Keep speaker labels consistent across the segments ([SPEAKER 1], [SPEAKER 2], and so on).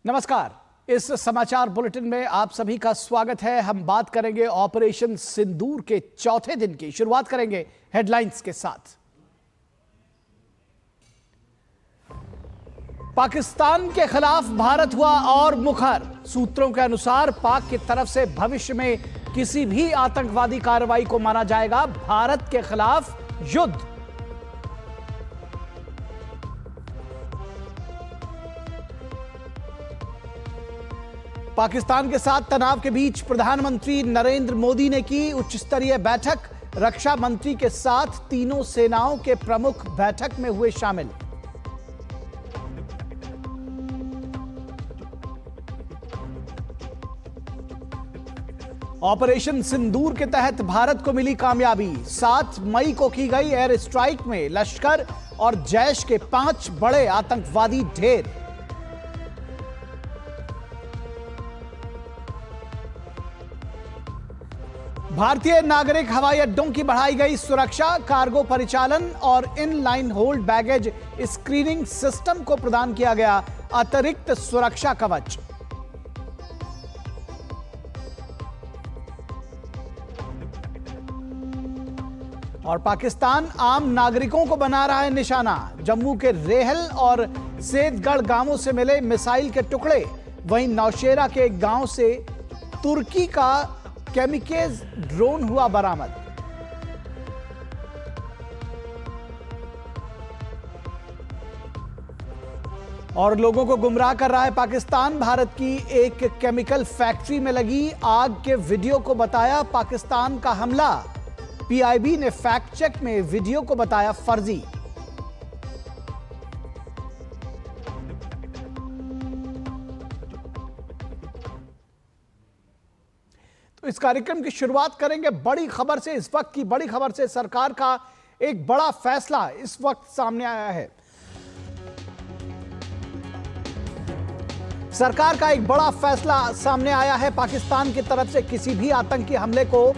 [SPEAKER 1] नमस्कार। इस समाचार बुलेटिन में आप सभी का स्वागत है। हम बात करेंगे ऑपरेशन सिंदूर के चौथे दिन की। शुरुआत करेंगे हेडलाइंस के साथ। पाकिस्तान के खिलाफ भारत हुआ और मुखर। सूत्रों के अनुसार पाक की तरफ से भविष्य में किसी भी आतंकवादी कार्रवाई को माना जाएगा भारत के खिलाफ युद्ध। पाकिस्तान के साथ तनाव के बीच प्रधानमंत्री नरेंद्र मोदी ने की उच्च स्तरीय बैठक। रक्षा मंत्री के साथ तीनों सेनाओं के प्रमुख बैठक में हुए शामिल। ऑपरेशन सिंदूर के तहत भारत को मिली कामयाबी। 7 मई को की गई एयर स्ट्राइक में लश्कर और जैश के 5 बड़े आतंकवादी ढेर। भारतीय नागरिक हवाई अड्डों की बढ़ाई गई सुरक्षा। कार्गो परिचालन और inline hold baggage screening system को प्रदान किया गया अतिरिक्त सुरक्षा कवच। और पाकिस्तान आम नागरिकों को बना रहा है निशाना। जम्मू के रेहल और सेदगढ़ गांवों से मिले मिसाइल के टुकड़े। वहीं नौशेरा के एक गांव से तुर्की का केमिकेज ड्रोन हुआ बरामद। और लोगों को गुमराह कर रहा है पाकिस्तान। भारत की एक केमिकल फैक्ट्री में लगी आग के वीडियो को बताया पाकिस्तान का हमला। पीआईबी ने फैक्ट चेक में वीडियो को बताया फर्जी। तो इस कार्यक्रम की शुरुआत करेंगे बड़ी खबर से। इस वक्त की बड़ी खबर से सरकार का एक बड़ा फैसला इस वक्त सामने आया है। सरकार का एक बड़ा फैसला सामने आया है। पाकिस्तान की तरफ से किसी भी आतंकी हमले को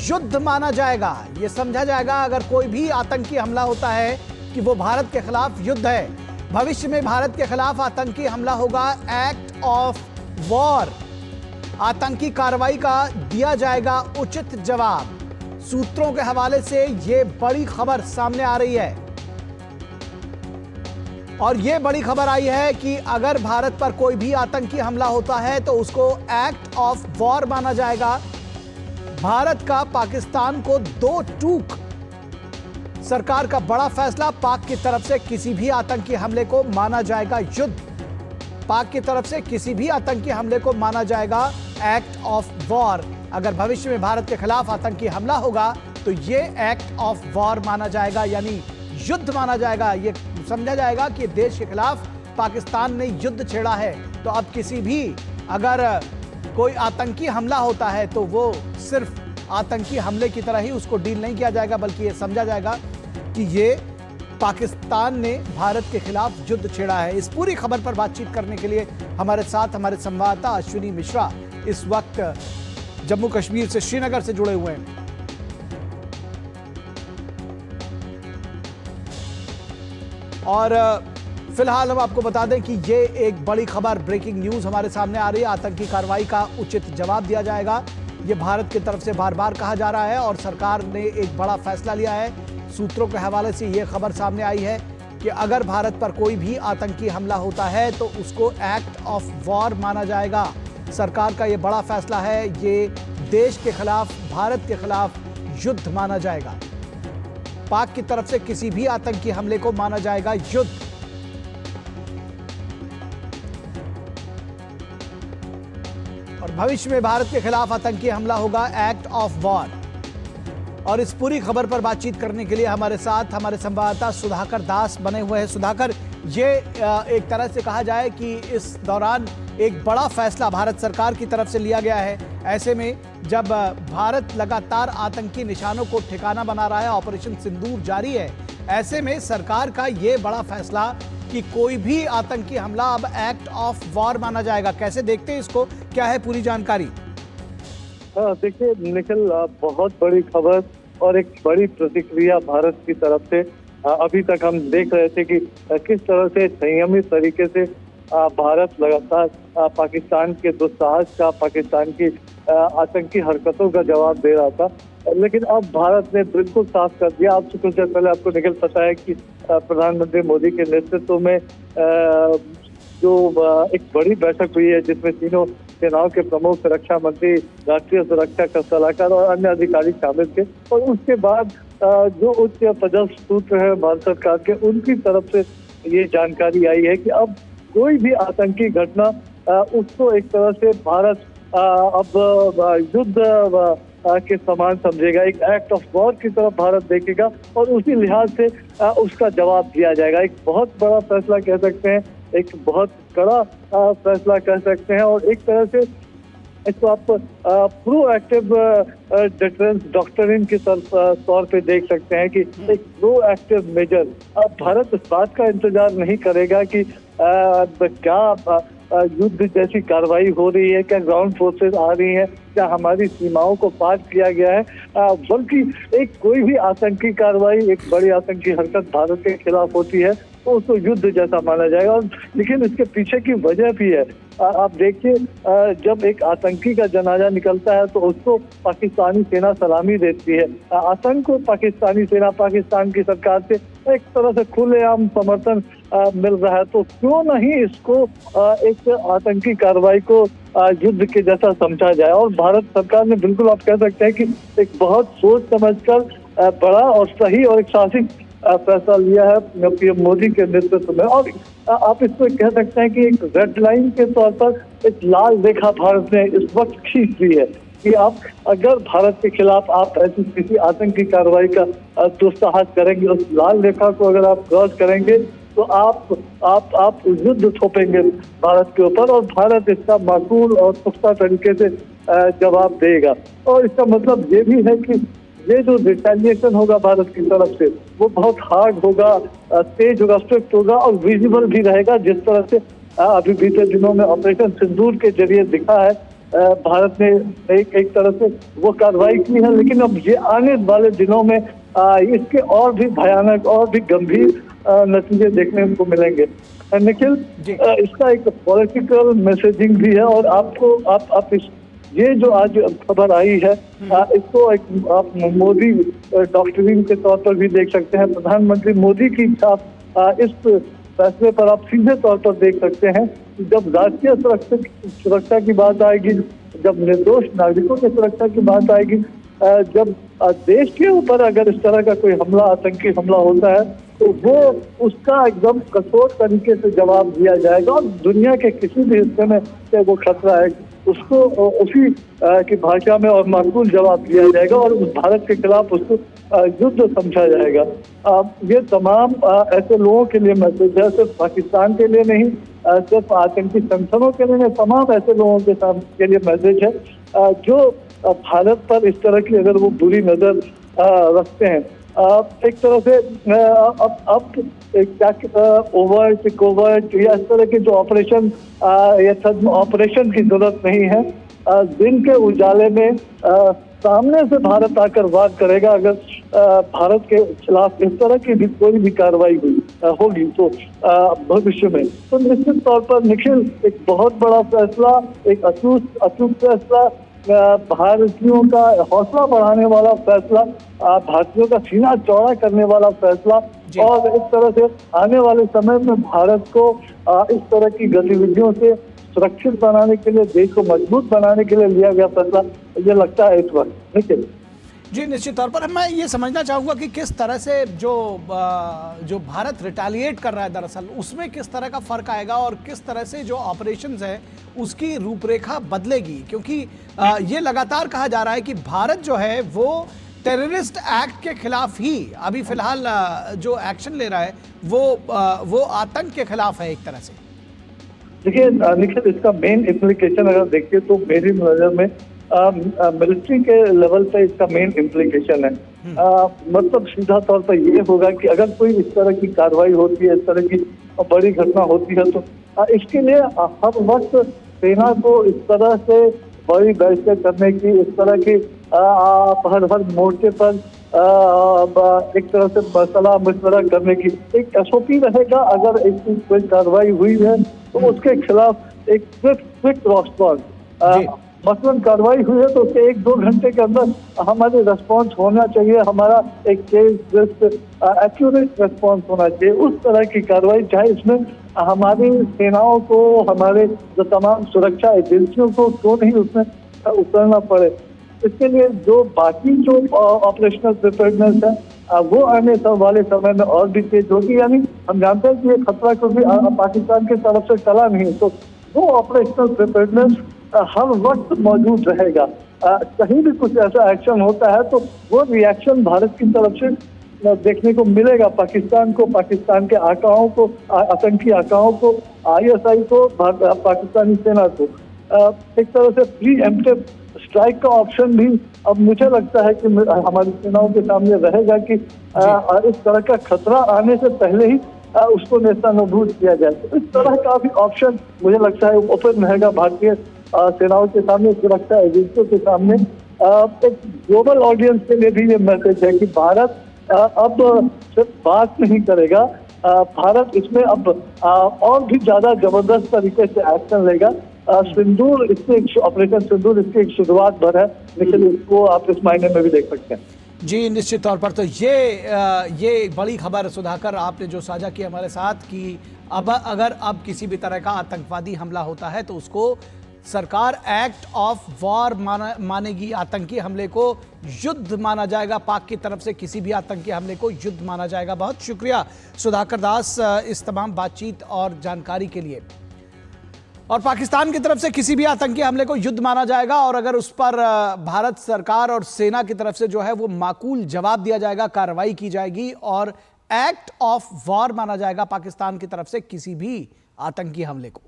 [SPEAKER 1] युद्ध माना जाएगा। यह समझा जाएगा अगर कोई भी आतंकी हमला होता है कि वो भारत के खिलाफ युद्ध है। भविष्य में भारत के खिलाफ आतंकी हमला होगा एक्ट ऑफ वॉर। आतंकी कार्रवाई का दिया जाएगा उचित जवाब। सूत्रों के हवाले से यह बड़ी खबर सामने आ रही है। और यह बड़ी खबर आई है कि अगर भारत पर कोई भी आतंकी हमला होता है तो उसको एक्ट ऑफ वॉर माना जाएगा। भारत का पाकिस्तान को 2 टूक। सरकार का बड़ा फैसला। पाक की तरफ से किसी भी आतंकी हमले को माना जाएगा युद्ध। पाक की तरफ से किसी भी आतंकी हमले को माना जाएगा एक्ट ऑफ वॉर। अगर भविष्य में भारत के खिलाफ आतंकी हमला होगा तो यह एक्ट ऑफ वॉर माना जाएगा, यानी युद्ध माना जाएगा। यह समझा जाएगा कि देश के खिलाफ पाकिस्तान ने युद्ध छेड़ा है। तो अब किसी भी अगर कोई आतंकी हमला होता है तो वो सिर्फ आतंकी हमले की तरह ही उसको डील नहीं किया जाएगा, बल्कि यह समझा जाएगा कि यह पाकिस्तान ने भारत के खिलाफ युद्ध छेड़ा है। इस पूरी खबर पर बातचीत करने के लिए हमारे साथ हमारे संवाददाता अश्विनी मिश्रा इस वक्त जम्मू कश्मीर से श्रीनगर से जुड़े हुए हैं। और फिलहाल हम आपको बता दें कि ये एक बड़ी खबर, ब्रेकिंग न्यूज हमारे सामने आ रही है। आतंकी कार्रवाई का उचित जवाब दिया जाएगा, ये भारत की तरफ से बार बार कहा जा रहा है और सरकार ने एक बड़ा फैसला लिया है। सूत्रों के हवाले से यह खबर सामने आई है कि अगर भारत पर कोई भी आतंकी हमला होता है तो उसको एक्ट ऑफ वॉर माना जाएगा। सरकार का यह बड़ा फैसला है। ये देश के खिलाफ, भारत के खिलाफ युद्ध माना जाएगा। पाक की तरफ से किसी भी आतंकी हमले को माना जाएगा युद्ध। और भविष्य में भारत के खिलाफ आतंकी हमला होगा एक्ट ऑफ वॉर। और इस पूरी खबर पर बातचीत करने के लिए हमारे साथ हमारे संवाददाता सुधाकर दास बने हुए हैं। सुधाकर, ये एक तरह से कहा जाए कि इस दौरान एक बड़ा फैसला भारत सरकार की तरफ से लिया गया है। ऐसे में जब भारत लगातार आतंकी निशानों को ठिकाना बना रहा है, ऑपरेशन सिंदूर जारी है, ऐसे में सरकार का ये बड़ा फैसला कि कोई भी आतंकी हमला अब एक्ट ऑफ वॉर माना जाएगा, कैसे देखते हैं इसको? क्या है पूरी जानकारी?
[SPEAKER 2] देखिए निखिल, बहुत बड़ी खबर और एक बड़ी प्रतिक्रिया भारत की तरफ से। अभी तक हम देख रहे थे कि किस तरह से संयमित तरीके से भारत लगातार पाकिस्तान के दुस्साहस का, पाकिस्तान की आतंकी हरकतों का जवाब दे रहा था। लेकिन अब भारत ने बिल्कुल साफ कर दिया। अब से कुछ देर पहले आपको निखिल पता है कि प्रधानमंत्री मोदी के नेतृत्व में जो एक बड़ी बैठक हुई है जिसमें तीनों सेनाओं के प्रमुख, रक्षा मंत्री, राष्ट्रीय सुरक्षा का सलाहकार और अन्य अधिकारी शामिल थे। और उसके बाद जो उच्च पदस्थ सूत्र है भारत सरकार के, उनकी तरफ से ये जानकारी आई है कि अब कोई भी आतंकी घटना उसको एक तरह से भारत अब युद्ध के समान समझेगा, एक एक्ट ऑफ वॉर की तरफ भारत देखेगा और उसी लिहाज से उसका जवाब दिया जाएगा। एक बहुत बड़ा फैसला कह सकते हैं, एक बहुत कड़ा फैसला कह सकते हैं और एक तरह से इसको आप प्रोएक्टिव डिफेंस डॉक्ट्रिन के तौर पे देख सकते हैं कि एक प्रोएक्टिव मेजर। अब भारत इस बात का इंतजार नहीं करेगा कि क्या युद्ध जैसी कार्रवाई हो रही है, क्या ग्राउंड फोर्सेस आ रही हैं, क्या हमारी सीमाओं को पार किया गया है, बल्कि एक कोई भी आतंकी कार्रवाई, एक बड़ी आतंकी हरकत भारत के खिलाफ होती है तो उसको युद्ध जैसा माना जाएगा। और लेकिन इसके पीछे की वजह भी है। आप देखिए, जब एक आतंकी का जनाजा निकलता है तो उसको पाकिस्तानी सेना सलामी देती है। आतंक को पाकिस्तानी सेना, पाकिस्तान की सरकार से एक तरह से खुलेआम समर्थन मिल रहा है, तो क्यों नहीं इसको एक आतंकी कार्रवाई को युद्ध के जैसा समझा जाए। और भारत सरकार ने बिल्कुल आप कह सकते हैं कि एक बहुत सोच समझकर बड़ा और सही और एक साहसिक फैसला लिया है पीएम मोदी के नेतृत्व में। और आप इसको कह सकते हैं कि एक रेड लाइन के तौर पर एक लाल रेखा भारत ने इस वक्त खींच दी है कि आप अगर भारत के खिलाफ आप ऐसी किसी आतंकी कार्रवाई का दुस्साहस करेंगे, उस लाल रेखा को अगर आप क्रॉस करेंगे तो आप युद्ध थोपेंगे भारत के ऊपर और भारत इसका माकूल और पुख्ता तरीके से जवाब देगा। और इसका मतलब ये भी है कि ये जो रिटेलिएशन होगा भारत की तरफ से वो बहुत हार्ड होगा, तेज होगा, स्ट्रिक्ट होगा और विजिबल भी रहेगा। जिस तरह से अभी बीते दिनों में ऑपरेशन सिंदूर के जरिए दिखा है, भारत ने एक तरह से वो कार्रवाई की है। लेकिन अब ये आने वाले दिनों में इसके और भी भयानक और भी गंभीर नतीजे देखने को मिलेंगे। निखिल, इसका एक पॉलिटिकल मैसेजिंग भी है और आपको आप इस ये जो आज खबर आई है इसको एक आप मोदी डॉक्ट्रिन के तौर पर भी देख सकते हैं। प्रधानमंत्री मोदी की छाप इस फैसले पर आप सीधे तौर पर देख सकते हैं। जब राष्ट्रीय सुरक्षा की बात आएगी, जब निर्दोष नागरिकों की सुरक्षा की बात आएगी, जब देश के ऊपर अगर इस तरह का कोई हमला, आतंकी हमला होता है तो वो उसका एकदम कठोर तरीके से जवाब दिया जाएगा और दुनिया के किसी भी हिस्से में चाहे वो खतरा है उसको उसी की भाषा में और माकूल जवाब दिया जाएगा और उस भारत के खिलाफ उसको युद्ध समझा जाएगा। ये तमाम ऐसे लोगों के लिए मैसेज है, सिर्फ पाकिस्तान के लिए नहीं, सिर्फ आतंकी संगठनों के लिए नहीं, तमाम ऐसे लोगों के लिए मैसेज है जो भारत पर इस तरह की अगर वो बुरी नजर रखते हैं। एक तरह से अब क्या ओवर्ट कोवर्ट या इस तरह के जो ऑपरेशन या ऑपरेशन की जरूरत नहीं है। दिन के उजाले में सामने से भारत आकर वार करेगा अगर भारत के खिलाफ इस तरह की भी कोई भी कार्रवाई होगी तो भविष्य में। तो निश्चित तौर पर निखिल, एक बहुत बड़ा फैसला, एक अचूक फैसला, भारतीयों का हौसला बढ़ाने वाला फैसला, भारतीयों का सीना चौड़ा करने वाला फैसला और इस तरह से आने वाले समय में भारत को इस तरह की गतिविधियों से सुरक्षित बनाने के लिए, देश को मजबूत बनाने के लिए लिया गया फैसला मुझे लगता है इस वक्त। निखिल
[SPEAKER 1] जी, निश्चित तौर पर मैं ये समझना चाहूँगा कि किस तरह से जो भारत रिटेलिएट कर रहा है दरअसल उसमें किस तरह का फर्क आएगा और किस तरह से जो ऑपरेशंस है उसकी रूपरेखा बदलेगी, क्योंकि ये लगातार कहा जा रहा है कि भारत जो है वो टेररिस्ट एक्ट के खिलाफ ही अभी फिलहाल जो एक्शन ले रहा है वो आतंक के खिलाफ है एक तरह से।
[SPEAKER 2] देखिए निखिल, इसका मेन इम्प्लीकेशन अगर देखिए तो मेरी नजर में मिलिट्री के लेवल पे इसका मेन इम्प्लीकेशन है। मतलब सीधा तौर पर ये होगा कि अगर कोई इस तरह की कार्रवाई होती है, इस तरह की बड़ी घटना होती है तो इसके लिए हर वक्त सेना को इस तरह से बड़ी बैठकें करने की, इस तरह की हर मोर्चे पर एक तरह से सलाह मशवरा करने की एक एसओपी रहेगा। अगर एक कोई कार्रवाई हुई है तो उसके खिलाफ एक क्विक
[SPEAKER 1] जी।
[SPEAKER 2] रिस्पॉन्स, मसलन कार्रवाई हुई है तो उसके 1-2 घंटे के अंदर हमारे रिस्पॉन्स होना चाहिए। हमारा एक केस एक्यूरेट रिस्पॉन्स होना चाहिए। उस तरह की कार्रवाई, चाहे इसमें हमारी सेनाओं को, हमारे जो तमाम सुरक्षा एजेंसियों को क्यों नहीं उसमें उतरना पड़े। इसके लिए जो बाकी जो ऑपरेशनल प्रिपेयर्डनेस है वो आने वाले समय में और भी तेज होगी। यानी हम जानते हैं कि ये खतरा क्योंकि पाकिस्तान की तरफ से टला नहीं, तो वो ऑपरेशनल प्रिपेयर्डनेस हर वक्त मौजूद रहेगा। कहीं भी कुछ ऐसा एक्शन होता है तो वो रिएक्शन भारत की तरफ से देखने को मिलेगा। पाकिस्तान को, पाकिस्तान के आकाओं को, आतंकी आकाओं को, आईएसआई को, पाकिस्तानी सेना को एक तरह से प्री एम्प्टिव स्ट्राइक का ऑप्शन भी अब मुझे लगता है कि हमारी सेनाओं के सामने रहेगा कि इस तरह का खतरा आने से पहले ही उसको नेस्तनाबूद किया जाए। तो इस तरह का भी ऑप्शन मुझे लगता है ओपन रहेगा भारतीय सेनाओं के सामने, सुरक्षा एजेंसियों के सामने। एक ग्लोबल ऑडियंस के लिए भी ये मैसेज है कि भारत अब सिर्फ बात नहीं करेगा, भारत इसमें अब और भी ज्यादा जबरदस्त तरीके से एक्शन लेगा। सिंदूर इसके ऑपरेशन सिंदूर इसकी एक शुरुआत भर है, लेकिन इसको आप इस मायने में भी देख सकते हैं।
[SPEAKER 1] जी, निश्चित तौर पर। तो ये बड़ी खबर सुधाकर आपने जो साझा की हमारे साथ कि अब अगर अब किसी भी तरह का आतंकवादी हमला होता है तो उसको सरकार एक्ट ऑफ वॉर मानेगी। आतंकी हमले को युद्ध माना जाएगा। पाक की तरफ से किसी भी आतंकी हमले को युद्ध माना जाएगा। बहुत शुक्रिया सुधाकर दास इस तमाम बातचीत और जानकारी के लिए। और पाकिस्तान की तरफ से किसी भी आतंकी हमले को युद्ध माना जाएगा और अगर उस पर भारत सरकार और सेना की तरफ से जो है वो माकूल जवाब दिया जाएगा, कार्रवाई की जाएगी और एक्ट ऑफ वॉर माना जाएगा पाकिस्तान की तरफ से किसी भी आतंकी हमले को।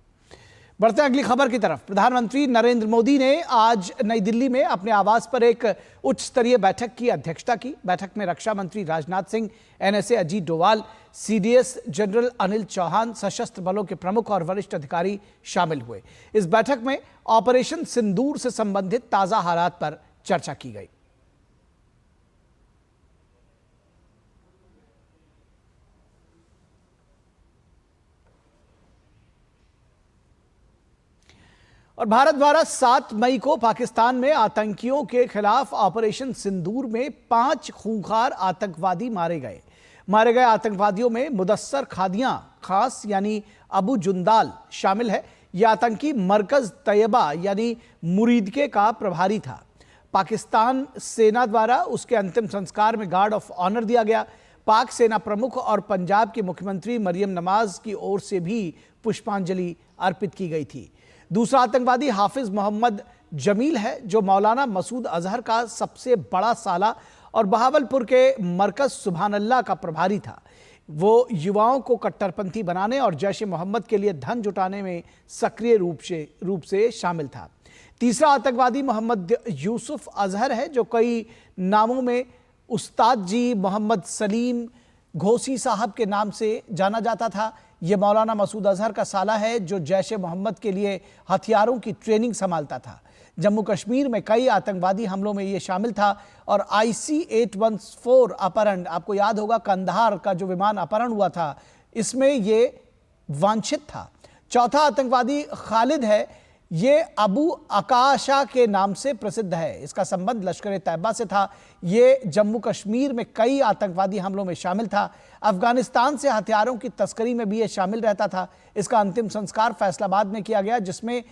[SPEAKER 1] बढ़ते हैं अगली खबर की तरफ। प्रधानमंत्री नरेंद्र मोदी ने आज नई दिल्ली में अपने आवास पर एक उच्च स्तरीय बैठक की अध्यक्षता की। बैठक में रक्षा मंत्री Rajnath Singh, NSA Ajit Doval, CDS general Anil Chauhan, सशस्त्र बलों के प्रमुख और वरिष्ठ अधिकारी शामिल हुए। इस बैठक में ऑपरेशन सिंदूर से संबंधित ताजा हालात पर चर्चा की गई। और भारत द्वारा 7 मई को पाकिस्तान में आतंकियों के खिलाफ ऑपरेशन सिंदूर में 5 खूंखार आतंकवादी मारे गए। मारे गए आतंकवादियों में मुदस्सर खादियां खास यानी अबू जुंदाल शामिल है। यह आतंकी मरकज तैयबा यानी मुरीदके का प्रभारी था। पाकिस्तान सेना द्वारा उसके अंतिम संस्कार में गार्ड ऑफ ऑनर दिया गया। पाक सेना प्रमुख और पंजाब के मुख्यमंत्री मरियम नवाज की ओर से भी पुष्पांजलि अर्पित की गई थी। दूसरा आतंकवादी हाफिज मोहम्मद जमील है, जो मौलाना मसूद अजहर का सबसे बड़ा साला और बहावलपुर के मरकज सुभान अल्लाह का प्रभारी था। वो युवाओं को कट्टरपंथी बनाने और जैश ए मोहम्मद के लिए धन जुटाने में सक्रिय रूप से शामिल था। तीसरा आतंकवादी मोहम्मद यूसुफ अजहर है, जो कई नामों में उस्ताद जी मोहम्मद सलीम घोसी साहब के नाम से जाना जाता था। यह मौलाना मसूद अजहर का साला है, जो जैश ए मोहम्मद के लिए हथियारों की ट्रेनिंग संभालता था। जम्मू कश्मीर में कई आतंकवादी हमलों में यह शामिल था और IC-814 अपहरण, आपको याद होगा कंधार का जो विमान अपहरण हुआ था, इसमें यह वांछित था। चौथा आतंकवादी खालिद है, ये अबू अकाशा के नाम से प्रसिद्ध है। इसका संबंध लश्कर ए तैयबा से था। ये जम्मू कश्मीर में कई आतंकवादी हमलों में शामिल था। अफगानिस्तान से हथियारों की तस्करी में भी ये शामिल रहता था। इसका अंतिम संस्कार फैसलाबाद में किया गया, जिसमें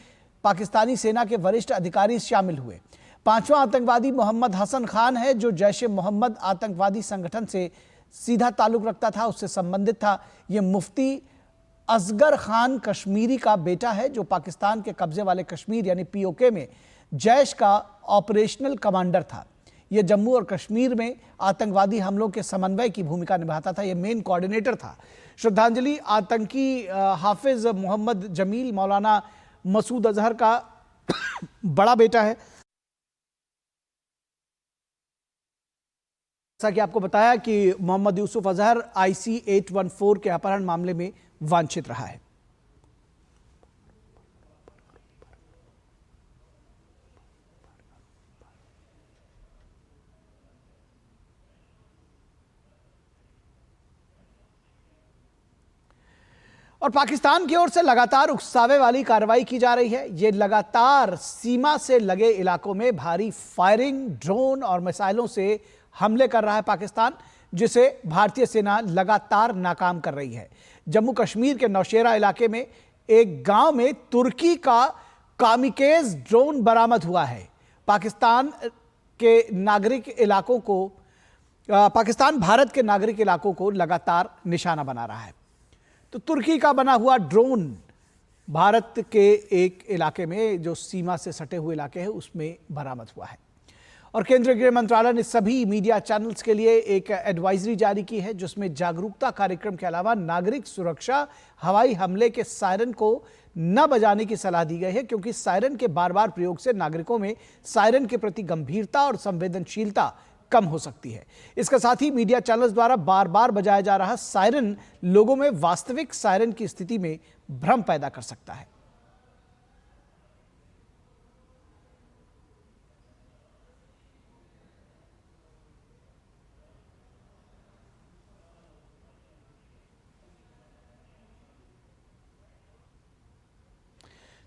[SPEAKER 1] पाकिस्तानी सेना के वरिष्ठ अधिकारी शामिल हुए। पांचवा आतंकवादी मोहम्मद हसन खान है, जो जैश ए मोहम्मद आतंकवादी संगठन से सीधा ताल्लुक रखता था, उससे संबंधित था। यह मुफ्ती असगर खान कश्मीरी का बेटा है, जो पाकिस्तान के कब्जे वाले कश्मीर यानी POK में जैश का ऑपरेशनल कमांडर था। यह जम्मू और कश्मीर में आतंकवादी हमलों के समन्वय की भूमिका निभाता था। यह मेन कोऑर्डिनेटर था। श्रद्धांजलि आतंकी हाफिज मोहम्मद जमील मौलाना मसूद अजहर का बड़ा बेटा है। जैसा कि आपको बताया कि मोहम्मद यूसुफ अजहर IC-814 के अपहरण मामले में वांछित रहा है। और पाकिस्तान की ओर से लगातार उकसावे वाली कार्रवाई की जा रही है। ये लगातार सीमा से लगे इलाकों में भारी फायरिंग, ड्रोन और मिसाइलों से हमले कर रहा है पाकिस्तान, जिसे भारतीय सेना लगातार नाकाम कर रही है। जम्मू कश्मीर के नौशेरा इलाके में एक गांव में तुर्की का कामिकेज ड्रोन बरामद हुआ है। पाकिस्तान भारत के नागरिक इलाकों को लगातार निशाना बना रहा है। तो तुर्की का बना हुआ ड्रोन भारत के एक इलाके में, जो सीमा से सटे हुए इलाके हैं, उसमें बरामद हुआ है। और केंद्रीय गृह मंत्रालय ने सभी मीडिया चैनल्स के लिए एक एडवाइजरी जारी की है, जिसमें जागरूकता कार्यक्रम के अलावा नागरिक सुरक्षा, हवाई हमले के सायरन को न बजाने की सलाह दी गई है, क्योंकि सायरन के बार बार प्रयोग से नागरिकों में सायरन के प्रति गंभीरता और संवेदनशीलता कम हो सकती है। इसके साथ ही मीडिया चैनल्स द्वारा बार बार बजाया जा रहा सायरन लोगों में वास्तविक सायरन की स्थिति में भ्रम पैदा कर सकता है।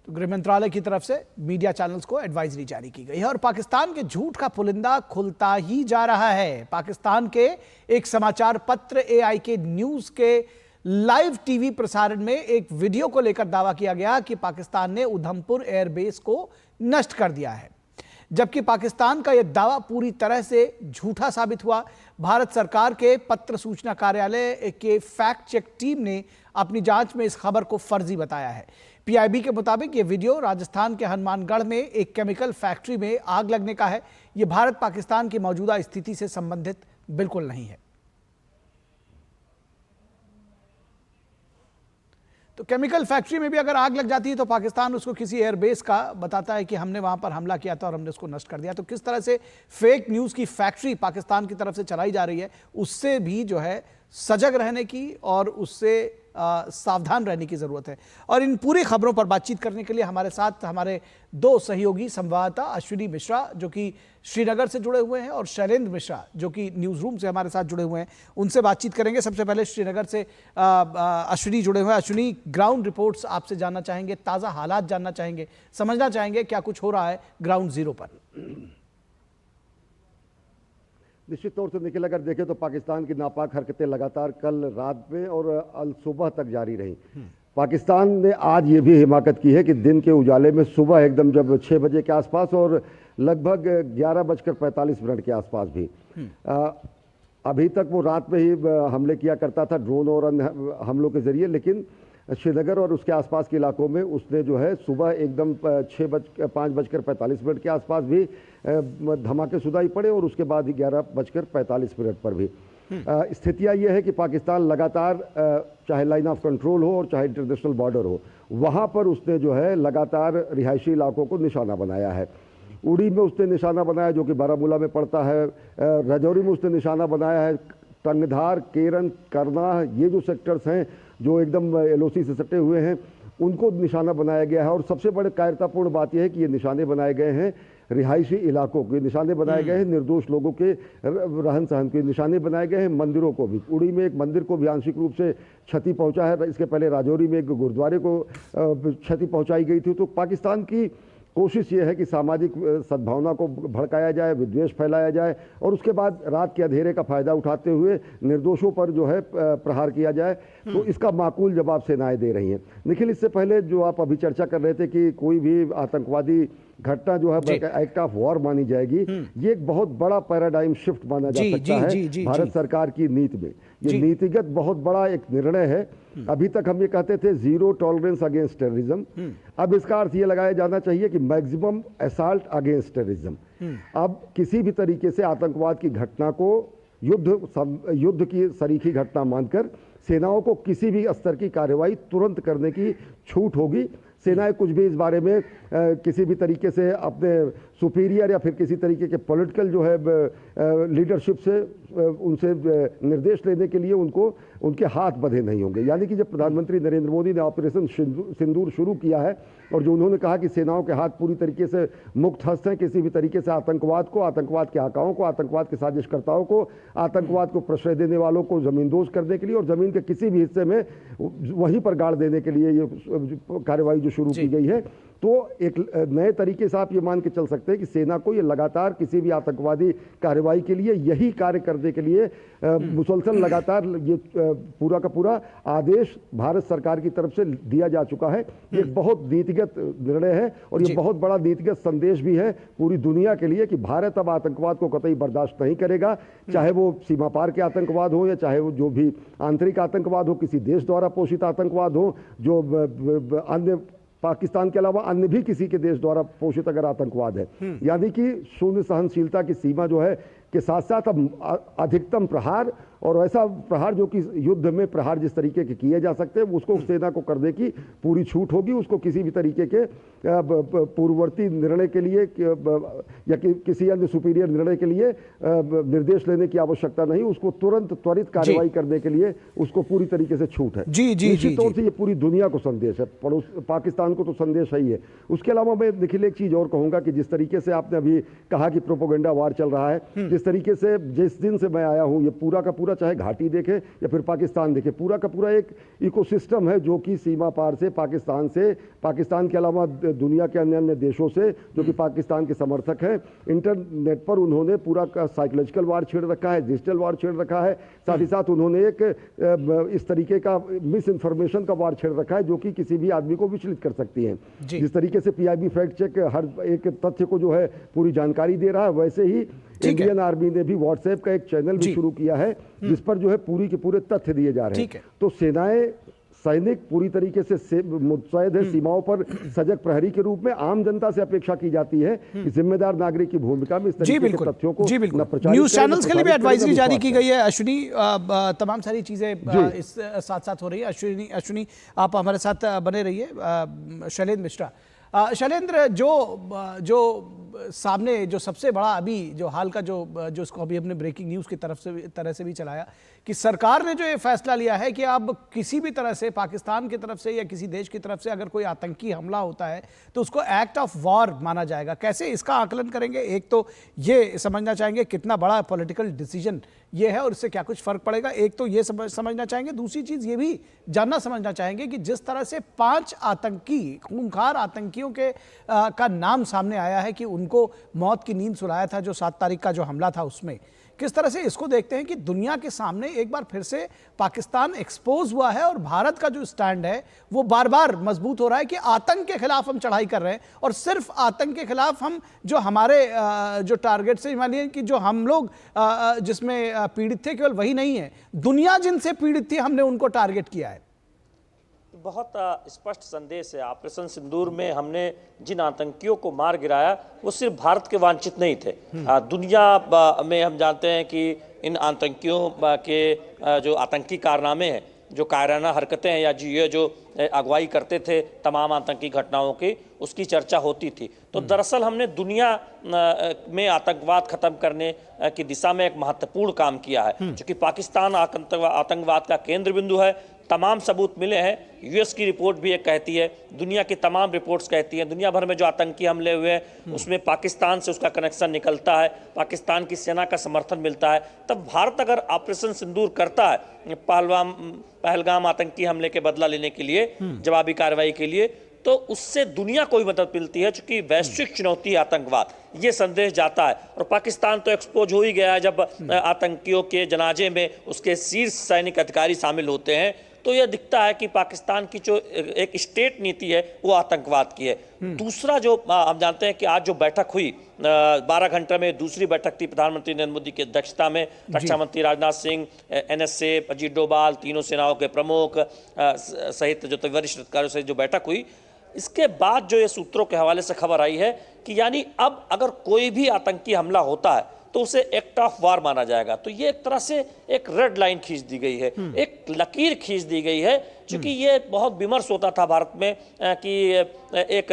[SPEAKER 1] तो गृह मंत्रालय की तरफ से मीडिया चैनल्स को एडवाइजरी जारी की गई है। और पाकिस्तान के झूठ का पुलिंदा खुलता ही जा रहा है। पाकिस्तान के एक समाचार पत्र AIK न्यूज के लाइव टीवी प्रसारण में एक वीडियो को लेकर दावा किया गया कि पाकिस्तान ने उधमपुर एयरबेस को नष्ट कर दिया है, जबकि पाकिस्तान का यह दावा पूरी तरह से झूठा साबित हुआ। भारत सरकार के पत्र सूचना कार्यालय के फैक्ट चेक टीम ने अपनी जांच में इस खबर को फर्जी बताया है। PIB के मुताबिक यह वीडियो राजस्थान के हनुमानगढ़ में एक केमिकल फैक्ट्री में आग लगने का है। यह भारत पाकिस्तान की मौजूदा स्थिति से संबंधित बिल्कुल नहीं है। तो केमिकल फैक्ट्री में भी अगर आग लग जाती है तो पाकिस्तान उसको किसी एयरबेस का बताता है कि हमने वहां पर हमला किया था और हमने उसको नष्ट कर दिया। तो किस तरह से फेक न्यूज की फैक्ट्री पाकिस्तान की तरफ से चलाई जा रही है, उससे भी जो है सजग रहने की और उससे सावधान रहने की जरूरत है। और इन पूरी खबरों पर बातचीत करने के लिए हमारे साथ हमारे दो सहयोगी संवाददाता अश्विनी मिश्रा, जो कि श्रीनगर से जुड़े हुए हैं, और शैलेंद्र मिश्रा, जो कि न्यूज रूम से हमारे साथ जुड़े हुए हैं, उनसे बातचीत करेंगे। सबसे पहले श्रीनगर से अश्विनी जुड़े हुए हैं। अश्विनी, ग्राउंड रिपोर्ट्स आपसे जानना चाहेंगे, ताज़ा हालात जानना चाहेंगे, समझना चाहेंगे क्या कुछ हो रहा है ग्राउंड जीरो पर।
[SPEAKER 3] निश्चित तौर से निखिल, अगर देखें तो पाकिस्तान की नापाक हरकतें लगातार कल रात में और अल सुबह तक जारी रही। पाकिस्तान ने आज ये भी हिमाकत की है कि दिन के उजाले में सुबह एकदम जब 6 बजे के आसपास और लगभग 11:45 के आसपास भी अभी तक वो रात में ही हमले किया करता था ड्रोन और अन्य हमलों के जरिए, लेकिन श्रीनगर और उसके आसपास के इलाकों में उसने जो है सुबह एकदम 5:45 के आसपास भी धमाके सुनाई पड़े और उसके बाद ही 11:45 पर भी। स्थितियाँ ये है कि पाकिस्तान लगातार चाहे लाइन ऑफ कंट्रोल हो और चाहे इंटरनेशनल बॉर्डर हो, वहाँ पर उसने जो है लगातार रिहायशी इलाकों को निशाना बनाया है। उड़ी में उसने निशाना बनाया जो कि बारामूला में पड़ता है, राजौरी में उसने निशाना बनाया है, टंगधार, केरन, करनाह, ये जो सेक्टर्स हैं जो एकदम LOC से सटे हुए हैं, उनको निशाना बनाया गया है। और सबसे बड़े कायरतापूर्ण बात यह है कि ये निशाने बनाए गए हैं रिहायशी इलाकों के, निशाने बनाए गए हैं निर्दोष लोगों के रहन सहन के, निशाने बनाए गए हैं मंदिरों को भी। उड़ी में एक मंदिर को भी आंशिक रूप से क्षति पहुंचा है, इसके पहले राजौरी में एक गुरुद्वारे को क्षति पहुंचाई गई थी। तो पाकिस्तान की कोशिश ये है कि सामाजिक सद्भावना को भड़काया जाए, विद्वेष फैलाया जाए और उसके बाद रात के अंधेरे का फायदा उठाते हुए निर्दोषों पर जो है प्रहार किया जाए। तो इसका माकूल जवाब सेनाएं दे रही हैं। निखिल, इससे पहले जो आप अभी चर्चा कर रहे थे कि कोई भी आतंकवादी घटना जो है एक्ट ऑफ वॉर मानी जाएगी, ये एक बहुत बड़ा पैराडाइम शिफ्ट माना जा सकता है भारत सरकार की नीति में। ये नीतिगत बहुत बड़ा एक निर्णय है। अभी तक हम ये कहते थे जीरो टॉलरेंस अगेंस्ट टेररिज्म, अब इसका अर्थ ये लगाया जाना चाहिए कि मैक्सिमम असॉल्ट अगेंस्ट टेररिज्म। अब किसी भी तरीके से आतंकवाद की घटना को युद्ध की सरीखी घटना मानकर सेनाओं को किसी भी स्तर की कार्रवाई तुरंत करने की छूट होगी। सेनाएं कुछ भी इस बारे में किसी भी तरीके से अपने सुपीरियर या फिर किसी तरीके के पॉलिटिकल जो है लीडरशिप से उनसे निर्देश लेने के लिए उनको उनके हाथ बंधे नहीं होंगे। यानी कि जब प्रधानमंत्री नरेंद्र मोदी ने ऑपरेशन सिंदूर शुरू किया है और जो उन्होंने कहा कि सेनाओं के हाथ पूरी तरीके से मुक्त हस्त हैं, किसी भी तरीके से आतंकवाद को, आतंकवाद के आकाओं को, आतंकवाद के साजिशकर्ताओं को, आतंकवाद को प्रश्रय देने वालों को जमींदोज करने के लिए और जमीन के किसी भी हिस्से में वहीं पर गाड़ देने के लिए ये कार्रवाई जो शुरू की गई है, तो एक नए तरीके से आप ये मान के चल सकते हैं कि सेना को ये लगातार किसी भी आतंकवादी कार्रवाई के लिए यही कार्य करने के लिए मुसलसल लगातार ये पूरा का पूरा आदेश भारत सरकार की तरफ से दिया जा चुका है। ये एक बहुत नीतिगत निर्णय है और ये बहुत बड़ा नीतिगत संदेश भी है पूरी दुनिया के लिए कि भारत अब आतंकवाद को कतई बर्दाश्त नहीं करेगा, चाहे वो सीमा पार के आतंकवाद हो या चाहे वो जो भी आंतरिक आतंकवाद हो, किसी देश द्वारा पोषित आतंकवाद हो, जो अन्य पाकिस्तान के अलावा अन्य भी किसी के देश द्वारा पोषित अगर आतंकवाद है, यानी कि शून्य सहनशीलता की सीमा जो है के साथ साथ अब अधिकतम प्रहार और ऐसा प्रहार जो कि युद्ध में प्रहार जिस तरीके के किए जा सकते हैं उसको सेना को करने की पूरी छूट होगी। उसको किसी भी तरीके के पूर्ववर्ती निर्णय के लिए या किसी अन्य सुपीरियर निर्णय के लिए निर्देश लेने की आवश्यकता नहीं, उसको तुरंत त्वरित कार्रवाई करने के लिए उसको पूरी तरीके से छूट है। निश्चित तौर से ये पूरी दुनिया को संदेश है, पड़ोस पाकिस्तान को तो संदेश है ही है। उसके अलावा मैं निखिल एक चीज और कहूंगा कि जिस तरीके से आपने अभी कहा कि प्रोपोगेंडा वार चल रहा है, जिस तरीके से जिस दिन से मैं आया हूं ये पूरा का पूरा चाहे घाटी देखे या फिर पाकिस्तान देखे, पूरा का पूरा एक इकोसिस्टम है जो कि सीमा पार से पाकिस्तान के अलावा दुनिया के अन्य अन्य देशों से जो कि पाकिस्तान के समर्थक हैं, इंटरनेट पर उन्होंने पूरा का साइकोलॉजिकल वार छेड़ रखा है, डिजिटल वार छेड़ रखा है, साथ ही साथ उन्होंने एक इस तरीके का मिस इन्फॉर्मेशन का वार छेड़ रखा है जो कि किसी भी आदमी को विचलित कर सकती है। जिस तरीके से पीआईबी फैक्ट चेक हर एक तथ्य को जो है पूरी जानकारी दे रहा है, वैसे ही इंडियन आर्मी ने भी व्हाट्सएप का एक चैनल भी शुरू किया है जिस पर जो है पूरी के पूरे तथ्य दिए जा रहे हैं। तो सेनाएं सैनिक पूरी तरीके से मुस्तैद है, सीमाओं पर सजग प्रहरी के रूप में आम जनता से अपेक्षा की जाती है कि जिम्मेदार नागरिक की भूमिका में इस तरीके के तथ्यों को न प्रचारित
[SPEAKER 1] न्यूज चैनल्स के लिए भी एडवाइजरी जारी की गई है। अश्विनी, तमाम सारी चीजें इस साथ साथ हो रही है। अश्विनी आप हमारे साथ बने रहिए। शैलेंद्र मिश्रा, शैलेंद्र, जो सामने जो सबसे बड़ा अभी जो हाल का जो इसको अभी हमने ब्रेकिंग न्यूज़ की तरह से भी चलाया कि सरकार ने जो ये फैसला लिया है कि अब किसी भी तरह से पाकिस्तान की तरफ से या किसी देश की तरफ से अगर कोई आतंकी हमला होता है तो उसको एक्ट ऑफ वॉर माना जाएगा। कैसे इसका आकलन करेंगे? एक तो ये समझना चाहेंगे कितना बड़ा पॉलिटिकल डिसीजन ये है और इससे क्या कुछ फर्क पड़ेगा, एक तो ये समझना चाहेंगे। दूसरी चीज़ ये भी समझना चाहेंगे कि जिस तरह से 5 आतंकी, खूंखार आतंकियों के का नाम सामने आया है कि उनको मौत की नींद सुलाया था जो 7 तारीख का जो हमला था उसमें, किस तरह से इसको देखते हैं कि दुनिया के सामने एक बार फिर से पाकिस्तान एक्सपोज हुआ है और भारत का जो स्टैंड है वो बार बार मजबूत हो रहा है कि आतंक के खिलाफ हम चढ़ाई कर रहे हैं और सिर्फ आतंक के खिलाफ हम जो हमारे जो टारगेट से मानिए कि जो हम लोग जिसमें पीड़ित थे केवल वही नहीं है, दुनिया जिनसे पीड़ित थी हमने उनको टारगेट किया है।
[SPEAKER 4] बहुत स्पष्ट संदेश है। ऑपरेशन सिंदूर में हमने जिन आतंकियों को मार गिराया वो सिर्फ भारत के वांछित नहीं थे, दुनिया में हम जानते हैं कि इन आतंकियों के जो आतंकी कारनामे हैं, जो कायराना हरकतें हैं या ये जो अगुवाई करते थे तमाम आतंकी घटनाओं की, उसकी चर्चा होती थी। तो दरअसल हमने दुनिया में आतंकवाद खत्म करने की दिशा में एक महत्वपूर्ण काम किया है। क्योंकि पाकिस्तान आतंकवाद का केंद्र बिंदु है, तमाम सबूत मिले हैं। यूएस की रिपोर्ट भी एक कहती है, दुनिया की तमाम रिपोर्ट्स कहती हैं, दुनिया भर में जो आतंकी हमले हुए हैं उसमें पाकिस्तान से उसका कनेक्शन निकलता है, पाकिस्तान की सेना का समर्थन मिलता है। तब भारत अगर ऑपरेशन सिंदूर करता है पहलगाम आतंकी हमले के बदला लेने के लिए, जवाबी कार्रवाई के लिए, तो उससे दुनिया को भी मदद मिलती है। चूंकि वैश्विक चुनौती आतंकवाद, ये संदेश जाता है। और पाकिस्तान तो एक्सपोज हो ही गया है जब आतंकियों के जनाजे में उसके शीर्ष सैनिक अधिकारी शामिल होते हैं, तो यह दिखता है कि पाकिस्तान की जो एक स्टेट नीति है वो आतंकवाद की है। दूसरा जो हम जानते हैं कि आज जो बैठक हुई 12 घंटे में दूसरी बैठक थी प्रधानमंत्री नरेंद्र मोदी की अध्यक्षता में, रक्षा मंत्री राजनाथ सिंह, एनएसए अजीत डोभाल, तीनों सेनाओं के प्रमुख सहित जो वरिष्ठ अधिकारियों से जो बैठक हुई, इसके बाद जो ये सूत्रों के हवाले से खबर आई है कि यानी अब अगर कोई भी आतंकी हमला होता है तो उसे एक्ट ऑफ वार माना जाएगा। तो ये एक तरह से एक रेड लाइन खींच दी गई है, एक लकीर खींच दी गई है क्योंकि ये बहुत विमर्श होता था भारत में कि एक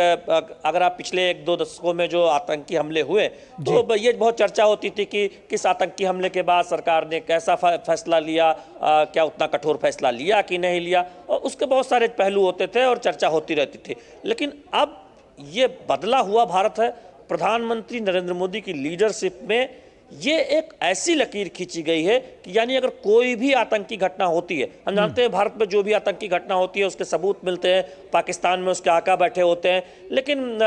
[SPEAKER 4] अगर आप पिछले 1-2 दशकों में जो आतंकी हमले हुए तो ये बहुत चर्चा होती थी कि किस आतंकी हमले के बाद सरकार ने कैसा फैसला लिया, क्या उतना कठोर फैसला लिया कि नहीं लिया, और उसके बहुत सारे पहलू होते थे और चर्चा होती रहती थी। लेकिन अब ये बदला हुआ भारत है, प्रधानमंत्री नरेंद्र मोदी की लीडरशिप में ये एक ऐसी लकीर खींची गई है कि यानी अगर कोई भी आतंकी घटना होती है, हम जानते हैं भारत में जो भी आतंकी घटना होती है उसके सबूत मिलते हैं, पाकिस्तान में उसके आका बैठे होते हैं, लेकिन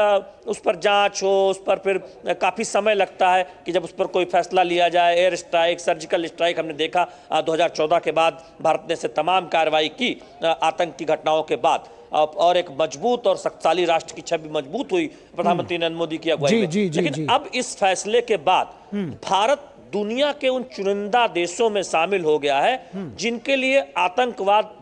[SPEAKER 4] उस पर जांच हो, उस पर फिर काफ़ी समय लगता है कि जब उस पर कोई फैसला लिया जाए। एयर स्ट्राइक, सर्जिकल स्ट्राइक हमने देखा 2014 के बाद भारत ने से तमाम कार्रवाई की आतंकी घटनाओं के बाद, और एक मजबूत और शक्तिशाली राष्ट्र की छवि मजबूत हुई प्रधानमंत्री नरेंद्र मोदी की अगुवाई में। लेकिन अब इस फैसले के बाद भारत दुनिया के उन चुनिंदा देशों में शामिल हो गया है जिनके लिए आतंकवाद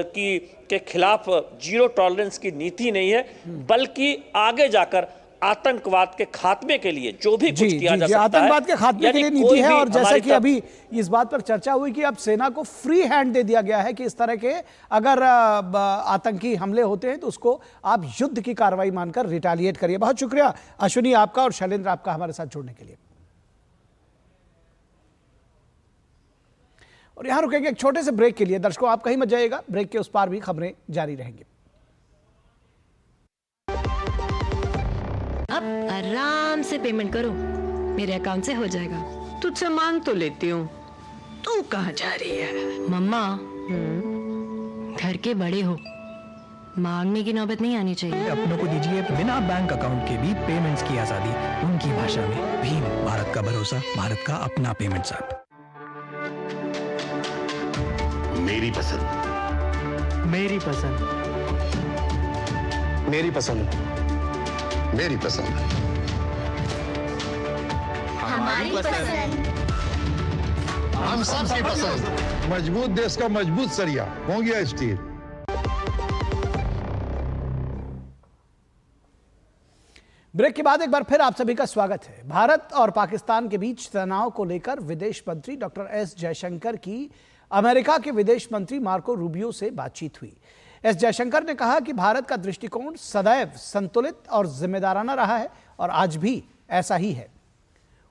[SPEAKER 4] के खिलाफ जीरो टॉलरेंस की नीति नहीं है, बल्कि आगे जाकर आतंकवाद के खात्मे के लिए जो भी कुछ किया जा सकता है,
[SPEAKER 1] आतंकवाद के खात्मे के लिए नीति है। और जैसा कि अभी इस बात पर चर्चा हुई कि अब सेना को फ्री हैंड दे दिया गया है कि इस तरह के अगर आतंकी हमले होते हैं तो उसको आप युद्ध की कार्रवाई मानकर रिटेलिएट करिए। बहुत शुक्रिया अश्विनी आपका और शैलेंद्र आपका हमारे साथ जुड़ने के लिए। और यहां रुकेंगे एक छोटे से ब्रेक के लिए। दर्शकों आप कहीं मत जाइएगा, ब्रेक के उस पार भी खबरें जारी रहेंगी।
[SPEAKER 5] अब आराम से पेमेंट करो, मेरे अकाउंट से हो जाएगा।
[SPEAKER 6] तुझसे मांग तो लेती हूँ, तू कहाँ जा रही है?
[SPEAKER 5] मम्मा, घर के बड़े हो, मांगने की नौबत नहीं आनी चाहिए।
[SPEAKER 7] अपनों को दीजिए बिना बैंक अकाउंट के भी पेमेंट्स की आजादी, उनकी भाषा में। भीम, भारत का भरोसा, भारत का अपना पेमेंट्स ऐप।
[SPEAKER 8] मेरी पसंद,
[SPEAKER 7] मेरी पसंद,
[SPEAKER 8] मेरी पसंद, मेरी पसंद,
[SPEAKER 9] हमारी पसंद,
[SPEAKER 8] हम सबकी पसंद।
[SPEAKER 10] मजबूत देश का मजबूत सरिया हो गया स्टील।
[SPEAKER 1] ब्रेक के बाद एक बार फिर आप सभी का स्वागत है। भारत और पाकिस्तान के बीच तनाव को लेकर विदेश मंत्री डॉक्टर एस जयशंकर की अमेरिका के विदेश मंत्री मार्को रूबियो से बातचीत हुई। एस जयशंकर ने कहा कि भारत का दृष्टिकोण सदैव संतुलित और जिम्मेदाराना रहा है और आज भी ऐसा ही है।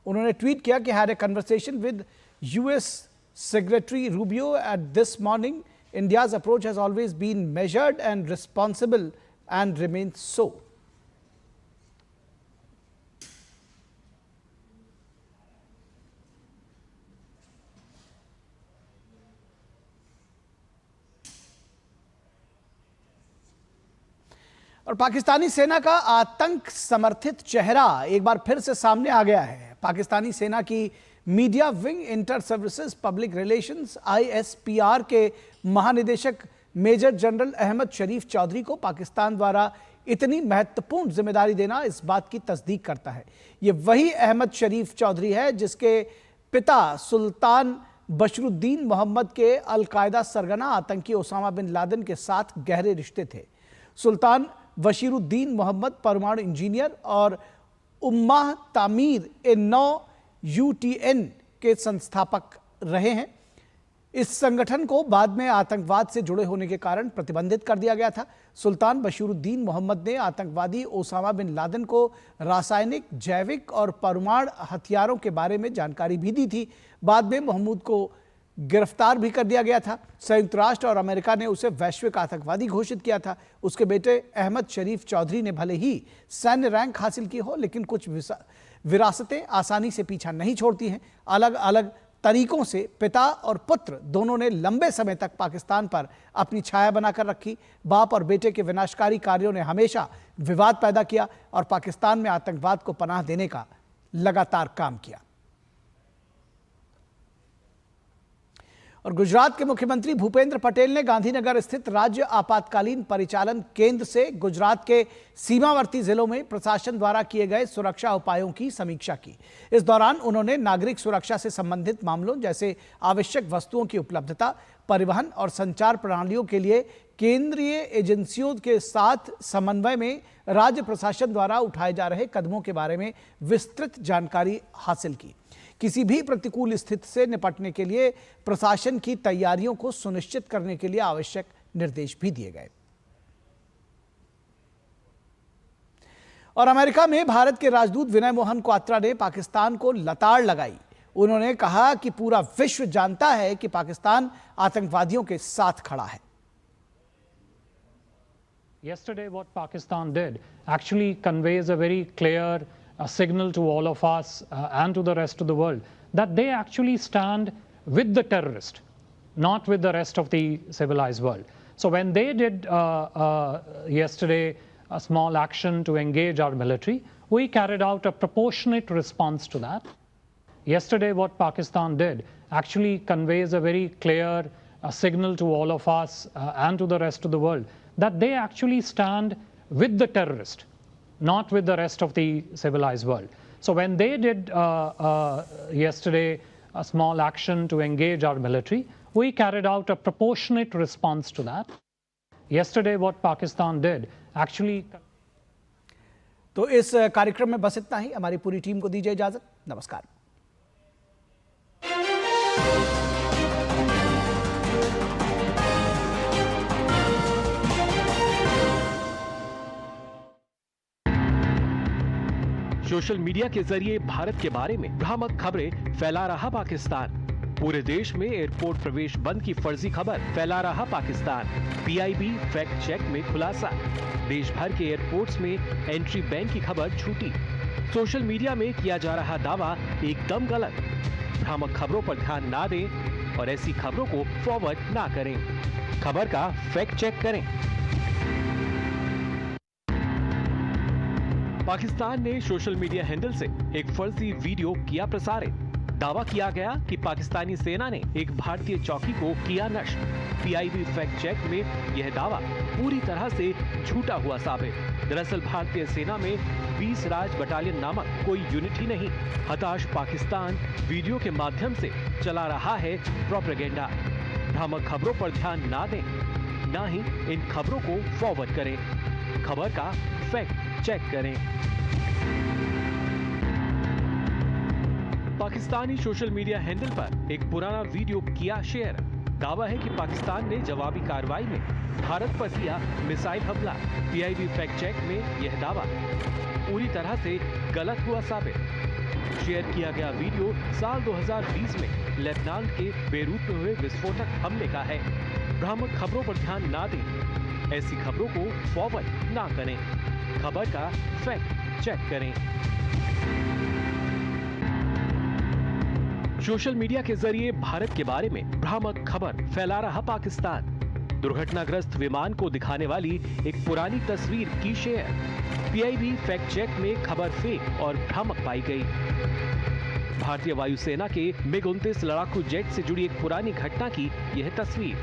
[SPEAKER 1] उन्होंने ट्वीट किया कि had a conversation with US secretary Rubio at this morning, India's approach has always been measured and responsible and remains so. और पाकिस्तानी सेना का आतंक समर्थित चेहरा एक बार फिर से सामने आ गया है। पाकिस्तानी सेना की media wing inter services public relations ISPR के महानिदेशक मेजर जनरल अहमद शरीफ चौधरी को पाकिस्तान द्वारा इतनी महत्वपूर्ण जिम्मेदारी देना इस बात की तस्दीक करता है। ये वही अहमद शरीफ चौधरी है जिसके पिता सुल्तान बशरुद्दीन मोहम्मद के अलकायदा सरगना आतंकी ओसामा बिन लादेन के साथ गहरे रिश्ते थे। सुल्तान बशीरुद्दीन मोहम्मद परमाणु इंजीनियर और उम्माह तामीर ए-9 UTN के संस्थापक रहे हैं। इस संगठन को बाद में आतंकवाद से जुड़े होने के कारण प्रतिबंधित कर दिया गया था। सुल्तान बशीरुद्दीन मोहम्मद ने आतंकवादी ओसामा बिन लादेन को रासायनिक, जैविक और परमाणु हथियारों के बारे में जानकारी भी दी थी। बाद में महमूद को गिरफ्तार भी कर दिया गया था। संयुक्त राष्ट्र और अमेरिका ने उसे वैश्विक आतंकवादी घोषित किया था। उसके बेटे अहमद शरीफ चौधरी ने भले ही सैन्य रैंक हासिल की हो, लेकिन कुछ विरासतें आसानी से पीछा नहीं छोड़ती हैं। अलग अलग तरीकों से पिता और पुत्र दोनों ने लंबे समय तक पाकिस्तान पर अपनी छाया बनाकर रखी। बाप और बेटे के विनाशकारी कार्यों ने हमेशा विवाद पैदा किया और पाकिस्तान में आतंकवाद को पनाह देने का लगातार काम किया। और गुजरात के मुख्यमंत्री भूपेंद्र पटेल ने गांधीनगर स्थित राज्य आपातकालीन परिचालन केंद्र से गुजरात के सीमावर्ती जिलों में प्रशासन द्वारा किए गए सुरक्षा उपायों की समीक्षा की। इस दौरान उन्होंने नागरिक सुरक्षा से संबंधित मामलों जैसे आवश्यक वस्तुओं की उपलब्धता, परिवहन और संचार प्रणालियों के लिए केंद्रीय एजेंसियों के साथ समन्वय में राज्य प्रशासन द्वारा उठाए जा रहे कदमों के बारे में विस्तृत जानकारी हासिल की। किसी भी प्रतिकूल स्थिति से निपटने के लिए प्रशासन की तैयारियों को सुनिश्चित करने के लिए आवश्यक निर्देश भी दिए गए। और अमेरिका में भारत के राजदूत विनय मोहन क्वात्रा ने पाकिस्तान को लताड़ लगाई। उन्होंने कहा कि पूरा विश्व जानता है कि पाकिस्तान आतंकवादियों के साथ खड़ा है।
[SPEAKER 11] Yesterday, what Pakistan did actually conveys a very clear signal to all of us and to the rest of the world that they actually stand with the terrorist, not with the rest of the civilized world. So when they did yesterday a small action to engage our military, we carried out a proportionate response to that. Yesterday, what Pakistan did actually conveys a very clear signal to all of us and to the rest of the world that they actually stand with the terrorist, not with the rest of the civilized world. So when they did yesterday a small action to engage our military, we carried out a proportionate response to that. Yesterday, what Pakistan did actually.
[SPEAKER 1] तो इस कार्यक्रम में बस इतना ही। हमारी पूरी team को दीजिए इजाजत। नमस्कार।
[SPEAKER 12] सोशल मीडिया के जरिए भारत के बारे में भ्रामक खबरें फैला रहा पाकिस्तान। पूरे देश में एयरपोर्ट प्रवेश बंद की फर्जी खबर फैला रहा पाकिस्तान। पीआईबी फैक्ट चेक में खुलासा। देश भर के एयरपोर्ट्स में एंट्री बैन की खबर झूठी। सोशल मीडिया में किया जा रहा दावा एकदम गलत। भ्रामक खबरों पर ध्यान ना दें और ऐसी खबरों को फॉरवर्ड ना करें। खबर का फैक्ट चेक करें। पाकिस्तान ने सोशल मीडिया हैंडल से एक फर्जी वीडियो किया प्रसारित। दावा किया गया कि पाकिस्तानी सेना ने एक भारतीय चौकी को किया नष्ट। पीआईबी फैक्ट चेक में यह दावा पूरी तरह से झूठा हुआ साबित। दरअसल भारतीय सेना में 20 राज बटालियन नामक कोई यूनिट ही नहीं। हताश पाकिस्तान वीडियो के माध्यम से चला रहा है प्रोपेगेंडा। भ्रामक खबरों पर ध्यान ना दें, ना ही इन खबरों को फॉरवर्ड करें। खबर का फैक्ट चेक करें। पाकिस्तानी सोशल मीडिया हैंडल पर एक पुराना वीडियो किया शेयर। दावा है कि पाकिस्तान ने जवाबी कार्रवाई में भारत पर किया मिसाइल हमला। पीआईबी फैक्ट चेक में यह दावा पूरी तरह से गलत हुआ साबित। शेयर किया गया वीडियो साल 2020 में लेबनान के बेरूत में हुए विस्फोटक हमले का है। भ्रामक खबरों पर ध्यान ना दें, ऐसी खबरों को फॉरवर्ड ना करें। खबर का फैक्ट चेक करें। सोशल मीडिया के जरिए भारत के बारे में भ्रामक खबर फैला रहा पाकिस्तान। दुर्घटनाग्रस्त विमान को दिखाने वाली एक पुरानी तस्वीर की शेयर। पीआईबी फैक्ट चेक में खबर फेक और भ्रामक पाई गई। भारतीय वायुसेना के MiG-29 लड़ाकू जेट से जुड़ी एक पुरानी घटना की यह तस्वीर।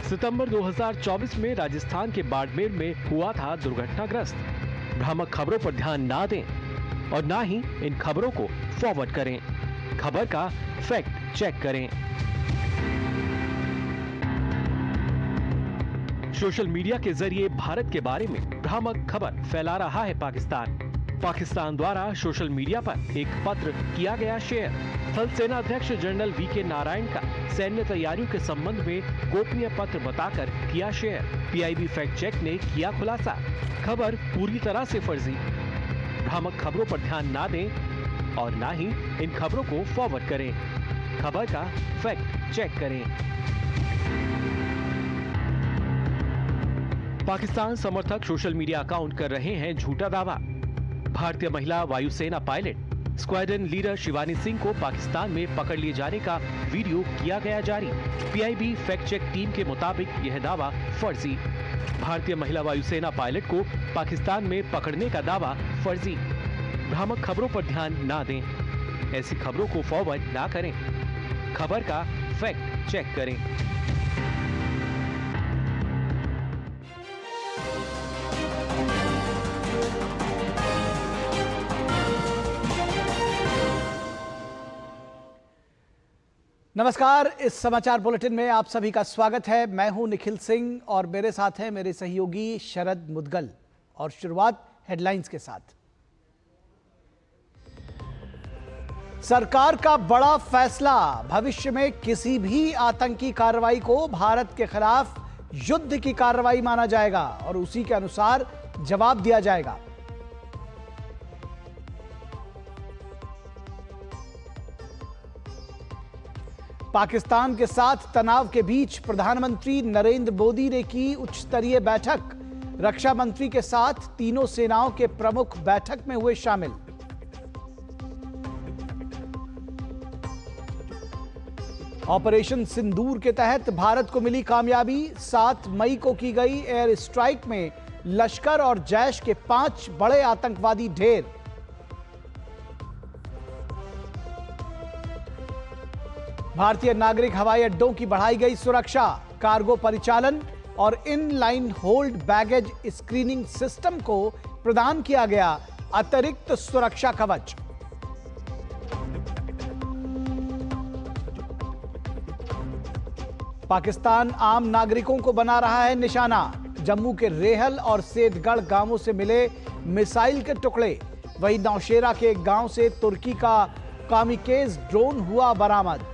[SPEAKER 12] सितंबर 2024 में राजस्थान के बाड़मेर में हुआ था दुर्घटनाग्रस्त। भ्रामक खबरों पर ध्यान ना दें और ना ही इन खबरों को फॉरवर्ड करें। खबर का फैक्ट चेक करें। सोशल मीडिया के जरिए भारत के बारे में भ्रामक खबर फैला रहा है पाकिस्तान। पाकिस्तान द्वारा सोशल मीडिया पर एक पत्र किया गया शेयर। थल सेना अध्यक्ष जनरल वीके नारायण का सैन्य तैयारियों के संबंध में गोपनीय पत्र बताकर किया शेयर। पीआईबी फैक्ट चेक ने किया खुलासा। खबर पूरी तरह से फर्जी। भ्रामक खबरों पर ध्यान ना दें और ना ही इन खबरों को फॉरवर्ड करें। खबर का फैक्ट चेक करें। पाकिस्तान समर्थक सोशल मीडिया अकाउंट कर रहे हैं झूठा दावा। भारतीय महिला वायुसेना pilot squadron leader Shivani Singh को पाकिस्तान में पकड़ लिए जाने का वीडियो किया गया जारी। पीआईबी फैक्ट चेक टीम के मुताबिक यह दावा फर्जी। भारतीय महिला वायुसेना पायलट को पाकिस्तान में पकड़ने का दावा फर्जी। भ्रामक खबरों पर ध्यान ना दें, ऐसी खबरों को फॉरवर्ड ना करें। खबर का फैक्ट चेक करें।
[SPEAKER 1] नमस्कार, इस समाचार बुलेटिन में आप सभी का स्वागत है। मैं हूं निखिल सिंह और मेरे साथ हैं मेरे सहयोगी शरद मुदगल। और शुरुआत हेडलाइंस के साथ। सरकार का बड़ा फैसला, भविष्य में किसी भी आतंकी कार्रवाई को भारत के खिलाफ युद्ध की कार्रवाई माना जाएगा और उसी के अनुसार जवाब दिया जाएगा। पाकिस्तान के साथ तनाव के बीच प्रधानमंत्री नरेंद्र मोदी ने की उच्च स्तरीय बैठक। रक्षा मंत्री के साथ तीनों सेनाओं के प्रमुख बैठक में हुए शामिल। ऑपरेशन सिंदूर के तहत भारत को मिली कामयाबी। 7 मई को की गई एयर स्ट्राइक में लश्कर और जैश के 5 बड़े आतंकवादी ढेर। भारतीय नागरिक हवाई अड्डों की बढ़ाई गई सुरक्षा। कार्गो परिचालन और inline hold baggage screening system को प्रदान किया गया अतिरिक्त सुरक्षा कवच। पाकिस्तान आम नागरिकों को बना रहा है निशाना। जम्मू के रेहल और सेठगढ़ गांवों से मिले मिसाइल के टुकड़े। वहीं नौशेरा के एक गांव से तुर्की का कामिकेज ड्रोन हुआ बरामद।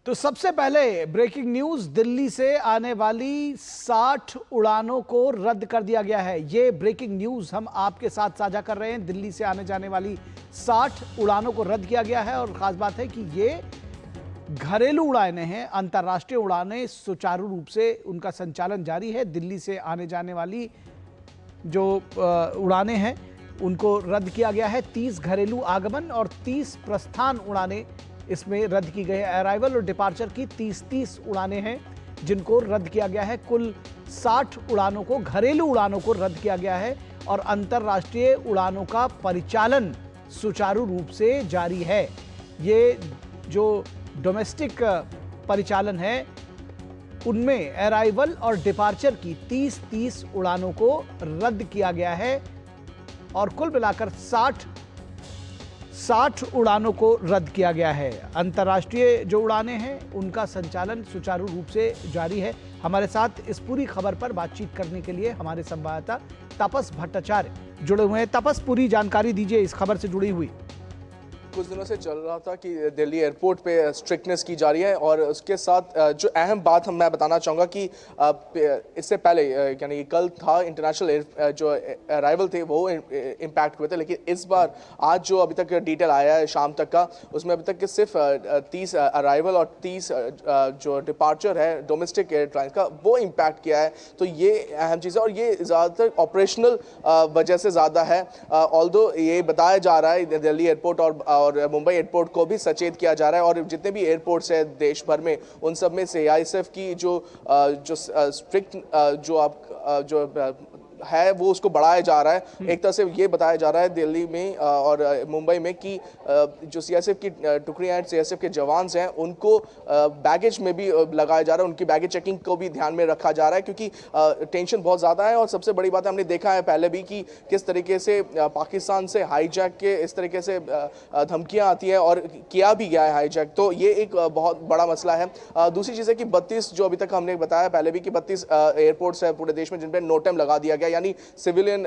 [SPEAKER 1] तो सबसे पहले ब्रेकिंग न्यूज, दिल्ली से आने वाली 60 उड़ानों को रद्द कर दिया गया है। ये ब्रेकिंग न्यूज हम आपके साथ साझा कर रहे हैं। दिल्ली से आने जाने वाली 60 उड़ानों को रद्द किया गया है और खास बात है कि ये घरेलू उड़ानें हैं। अंतर्राष्ट्रीय उड़ानें सुचारू रूप से उनका संचालन जारी है। दिल्ली से आने जाने वाली जो उड़ानें हैं उनको रद्द किया गया है। 30 घरेलू आगमन और 30 प्रस्थान उड़ानें इसमें रद्द की गई है। अराइवल और डिपार्चर की 30 उड़ानें हैं जिनको रद्द किया गया है। कुल 60 उड़ानों को, घरेलू उड़ानों को रद्द किया गया है और अंतर्राष्ट्रीय उड़ानों का परिचालन सुचारू रूप से जारी है। ये जो डोमेस्टिक परिचालन है उनमें अराइवल और डिपार्चर की 30 उड़ानों को रद्द किया गया है और कुल मिलाकर 60 उड़ानों को रद्द किया गया है। अंतर्राष्ट्रीय जो उड़ानें हैं उनका संचालन सुचारू रूप से जारी है। हमारे साथ इस पूरी खबर पर बातचीत करने के लिए हमारे संवाददाता तपस भट्टाचार्य जुड़े हुए हैं। तपस, पूरी जानकारी दीजिए इस खबर से जुड़ी हुई।
[SPEAKER 13] कुछ दिनों से चल रहा था कि दिल्ली एयरपोर्ट पे स्ट्रिक्टनेस की जा रही है और उसके साथ जो अहम बात मैं बताना चाहूँगा कि इससे पहले यानी कल था इंटरनेशनल जो अराइवल थे वो इम्पैक्ट हुए थे, लेकिन इस बार आज जो अभी तक डिटेल आया है शाम तक का, उसमें अभी तक के सिर्फ 30 अराइवल और 30 जो डिपार्चर है डोमेस्टिक एयरलाइन का वो इम्पैक्ट किया है। तो ये अहम चीज़ है और ये ज़्यादातर ऑपरेशनल वजह से ज़्यादा है। ऑल्दो ये बताया जा रहा है दिल्ली एयरपोर्ट और मुंबई एयरपोर्ट को भी सचेत किया जा रहा है और जितने भी एयरपोर्ट्स हैं देश भर में उन सब में से आईएसएफ की जो स्ट्रिक्ट जो है वो उसको बढ़ाया जा रहा है। एक तरह से ये बताया जा रहा है दिल्ली में और मुंबई में कि जो सीआईएसएफ की टुकड़ियां हैं, सीआईएसएफ के जवान हैं, उनको बैगेज में भी लगाया जा रहा है। उनकी बैगेज चेकिंग को भी ध्यान में रखा जा रहा है क्योंकि टेंशन बहुत ज़्यादा है। और सबसे बड़ी बात है, हमने देखा है पहले भी कि किस तरीके से पाकिस्तान से हाईजैक के इस तरीके से धमकियाँ आती है और किया भी गया है हाईजैक। तो ये एक बहुत बड़ा मसला है। दूसरी चीज़ है कि 32 जो अभी तक हमने बताया पहले भी कि 32 एयरपोर्ट्स है पूरे देश में जिन पर नो टाइम लगा दिया गया, यानी सिविलियन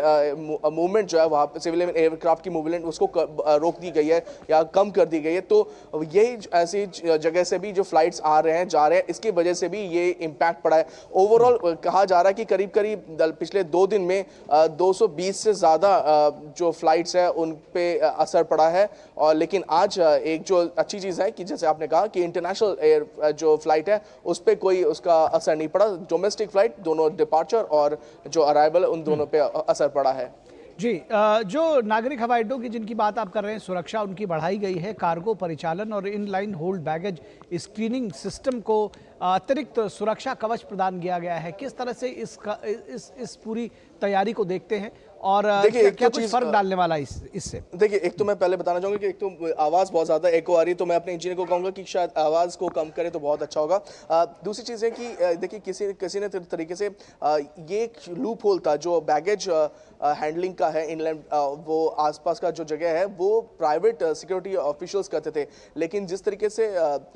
[SPEAKER 13] मूवमेंट जो है वहाँ पे सिविलियन एयरक्राफ्ट की मूवमेंट उसको रोक दी गई है या कम कर दी गई है। तो यही ऐसी जगह से भी जो फ्लाइट्स आ रहे हैं जा रहे हैं, इसकी वजह से भी ये इम्पैक्ट पड़ा है। ओवरऑल कहा जा रहा है कि करीब करीब पिछले 2 दिन में 220 से ज़्यादा जो फ्लाइट्स है उन पे असर पड़ा है। और लेकिन आज एक जो अच्छी चीज़ है कि जैसे आपने कहा कि इंटरनेशनल एयर जो फ्लाइट है उस पर कोई उसका असर नहीं पड़ा। डोमेस्टिक फ्लाइट दोनों डिपार्चर और जो अराइवल उन दोनों पे असर पड़ा है।
[SPEAKER 1] जी, जो नागरिक हवाई अड्डों की जिनकी बात आप कर रहे हैं, सुरक्षा उनकी बढ़ाई गई है। कार्गो परिचालन और inline hold baggage screening system को अतिरिक्त सुरक्षा कवच प्रदान किया गया है। किस तरह से इस पूरी तैयारी को देखते हैं और क्या कुछ फर्क डालने वाला इससे? देखिए,
[SPEAKER 13] एक तो मैं पहले बताना चाहूँगा कि एक तो आवाज़ बहुत ज़्यादा एको आ रही है, तो मैं अपने इंजीनियर को कहूँगा कि शायद आवाज़ को कम करे तो बहुत अच्छा होगा। दूसरी चीज़ है कि देखिए किसी ने तरीके से ये एक लूप होल था जो बैगेज हैंडलिंग का है इनलैंड, वो आसपास का जो जगह है वो प्राइवेट सिक्योरिटी ऑफिशियल्स करते थे। लेकिन जिस तरीके से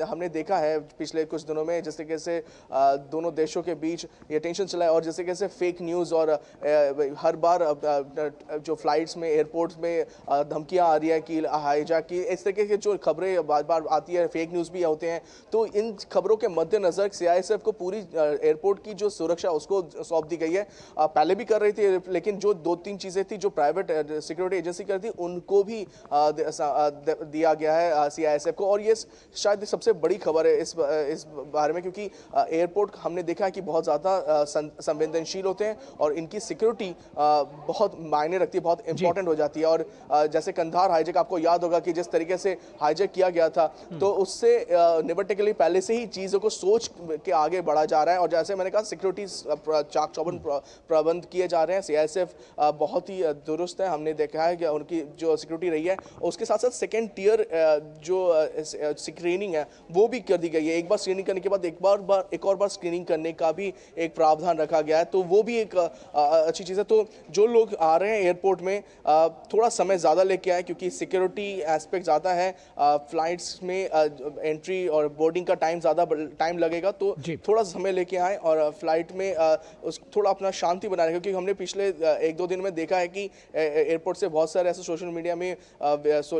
[SPEAKER 13] हमने देखा है पिछले कुछ दिनों में, जिस तरीके से दोनों देशों के बीच ये टेंशन चला है और जिस तरीके से फेक न्यूज़ और हर बार जो फ्लाइट्स में, एयरपोर्ट्स में धमकियां आ रही है कि हाईजैक की, इस तरीके की जो खबरें बार बार आती है, फेक न्यूज़ भी होते हैं, तो इन खबरों के मद्देनज़र CISF को पूरी एयरपोर्ट की जो सुरक्षा उसको सौंप दी गई है। पहले भी कर रही थी, लेकिन जो 2-3 चीज़ें थी जो प्राइवेट सिक्योरिटी एजेंसी करती उनको भी दिया गया है CISF को। और ये शायद सबसे बड़ी खबर है इस बारे में, क्योंकि एयरपोर्ट हमने देखा है कि बहुत ज़्यादा संवेदनशील होते हैं और इनकी सिक्योरिटी बहुत मायने रखती है, बहुत इंपॉर्टेंट हो जाती है। और जैसे कंधार हाईजैक, आपको याद होगा कि जिस तरीके से हाईजैक किया गया था, तो उससे निपटने के लिए पहले से ही चीज़ों को सोच के आगे बढ़ा जा रहा है। और जैसे मैंने कहा, सिक्योरिटी चाक चौबंद प्रबंध किए जा रहे हैं। CISF बहुत ही दुरुस्त है, हमने देखा है कि उनकी जो सिक्योरिटी रही है। उसके साथ साथ सेकेंड टियर जो स्क्रीनिंग है वो भी कर दी गई है। एक बार स्क्रीनिंग करने के बाद एक और बार स्क्रीनिंग करने का भी एक प्रावधान रखा गया है, तो वो भी एक अच्छी चीज़ है। तो जो लोग आ रहे हैं एयरपोर्ट में, थोड़ा समय ज़्यादा लेके आए, क्योंकि सिक्योरिटी एस्पेक्ट ज़्यादा है। फ्लाइट्स में एंट्री और बोर्डिंग का टाइम लगेगा, तो थोड़ा समय लेके आए और फ्लाइट में थोड़ा अपना शांति बनाए रखें। क्योंकि हमने पिछले 1-2 दिन में देखा है कि एयरपोर्ट से बहुत सारे ऐसे सोशल मीडिया में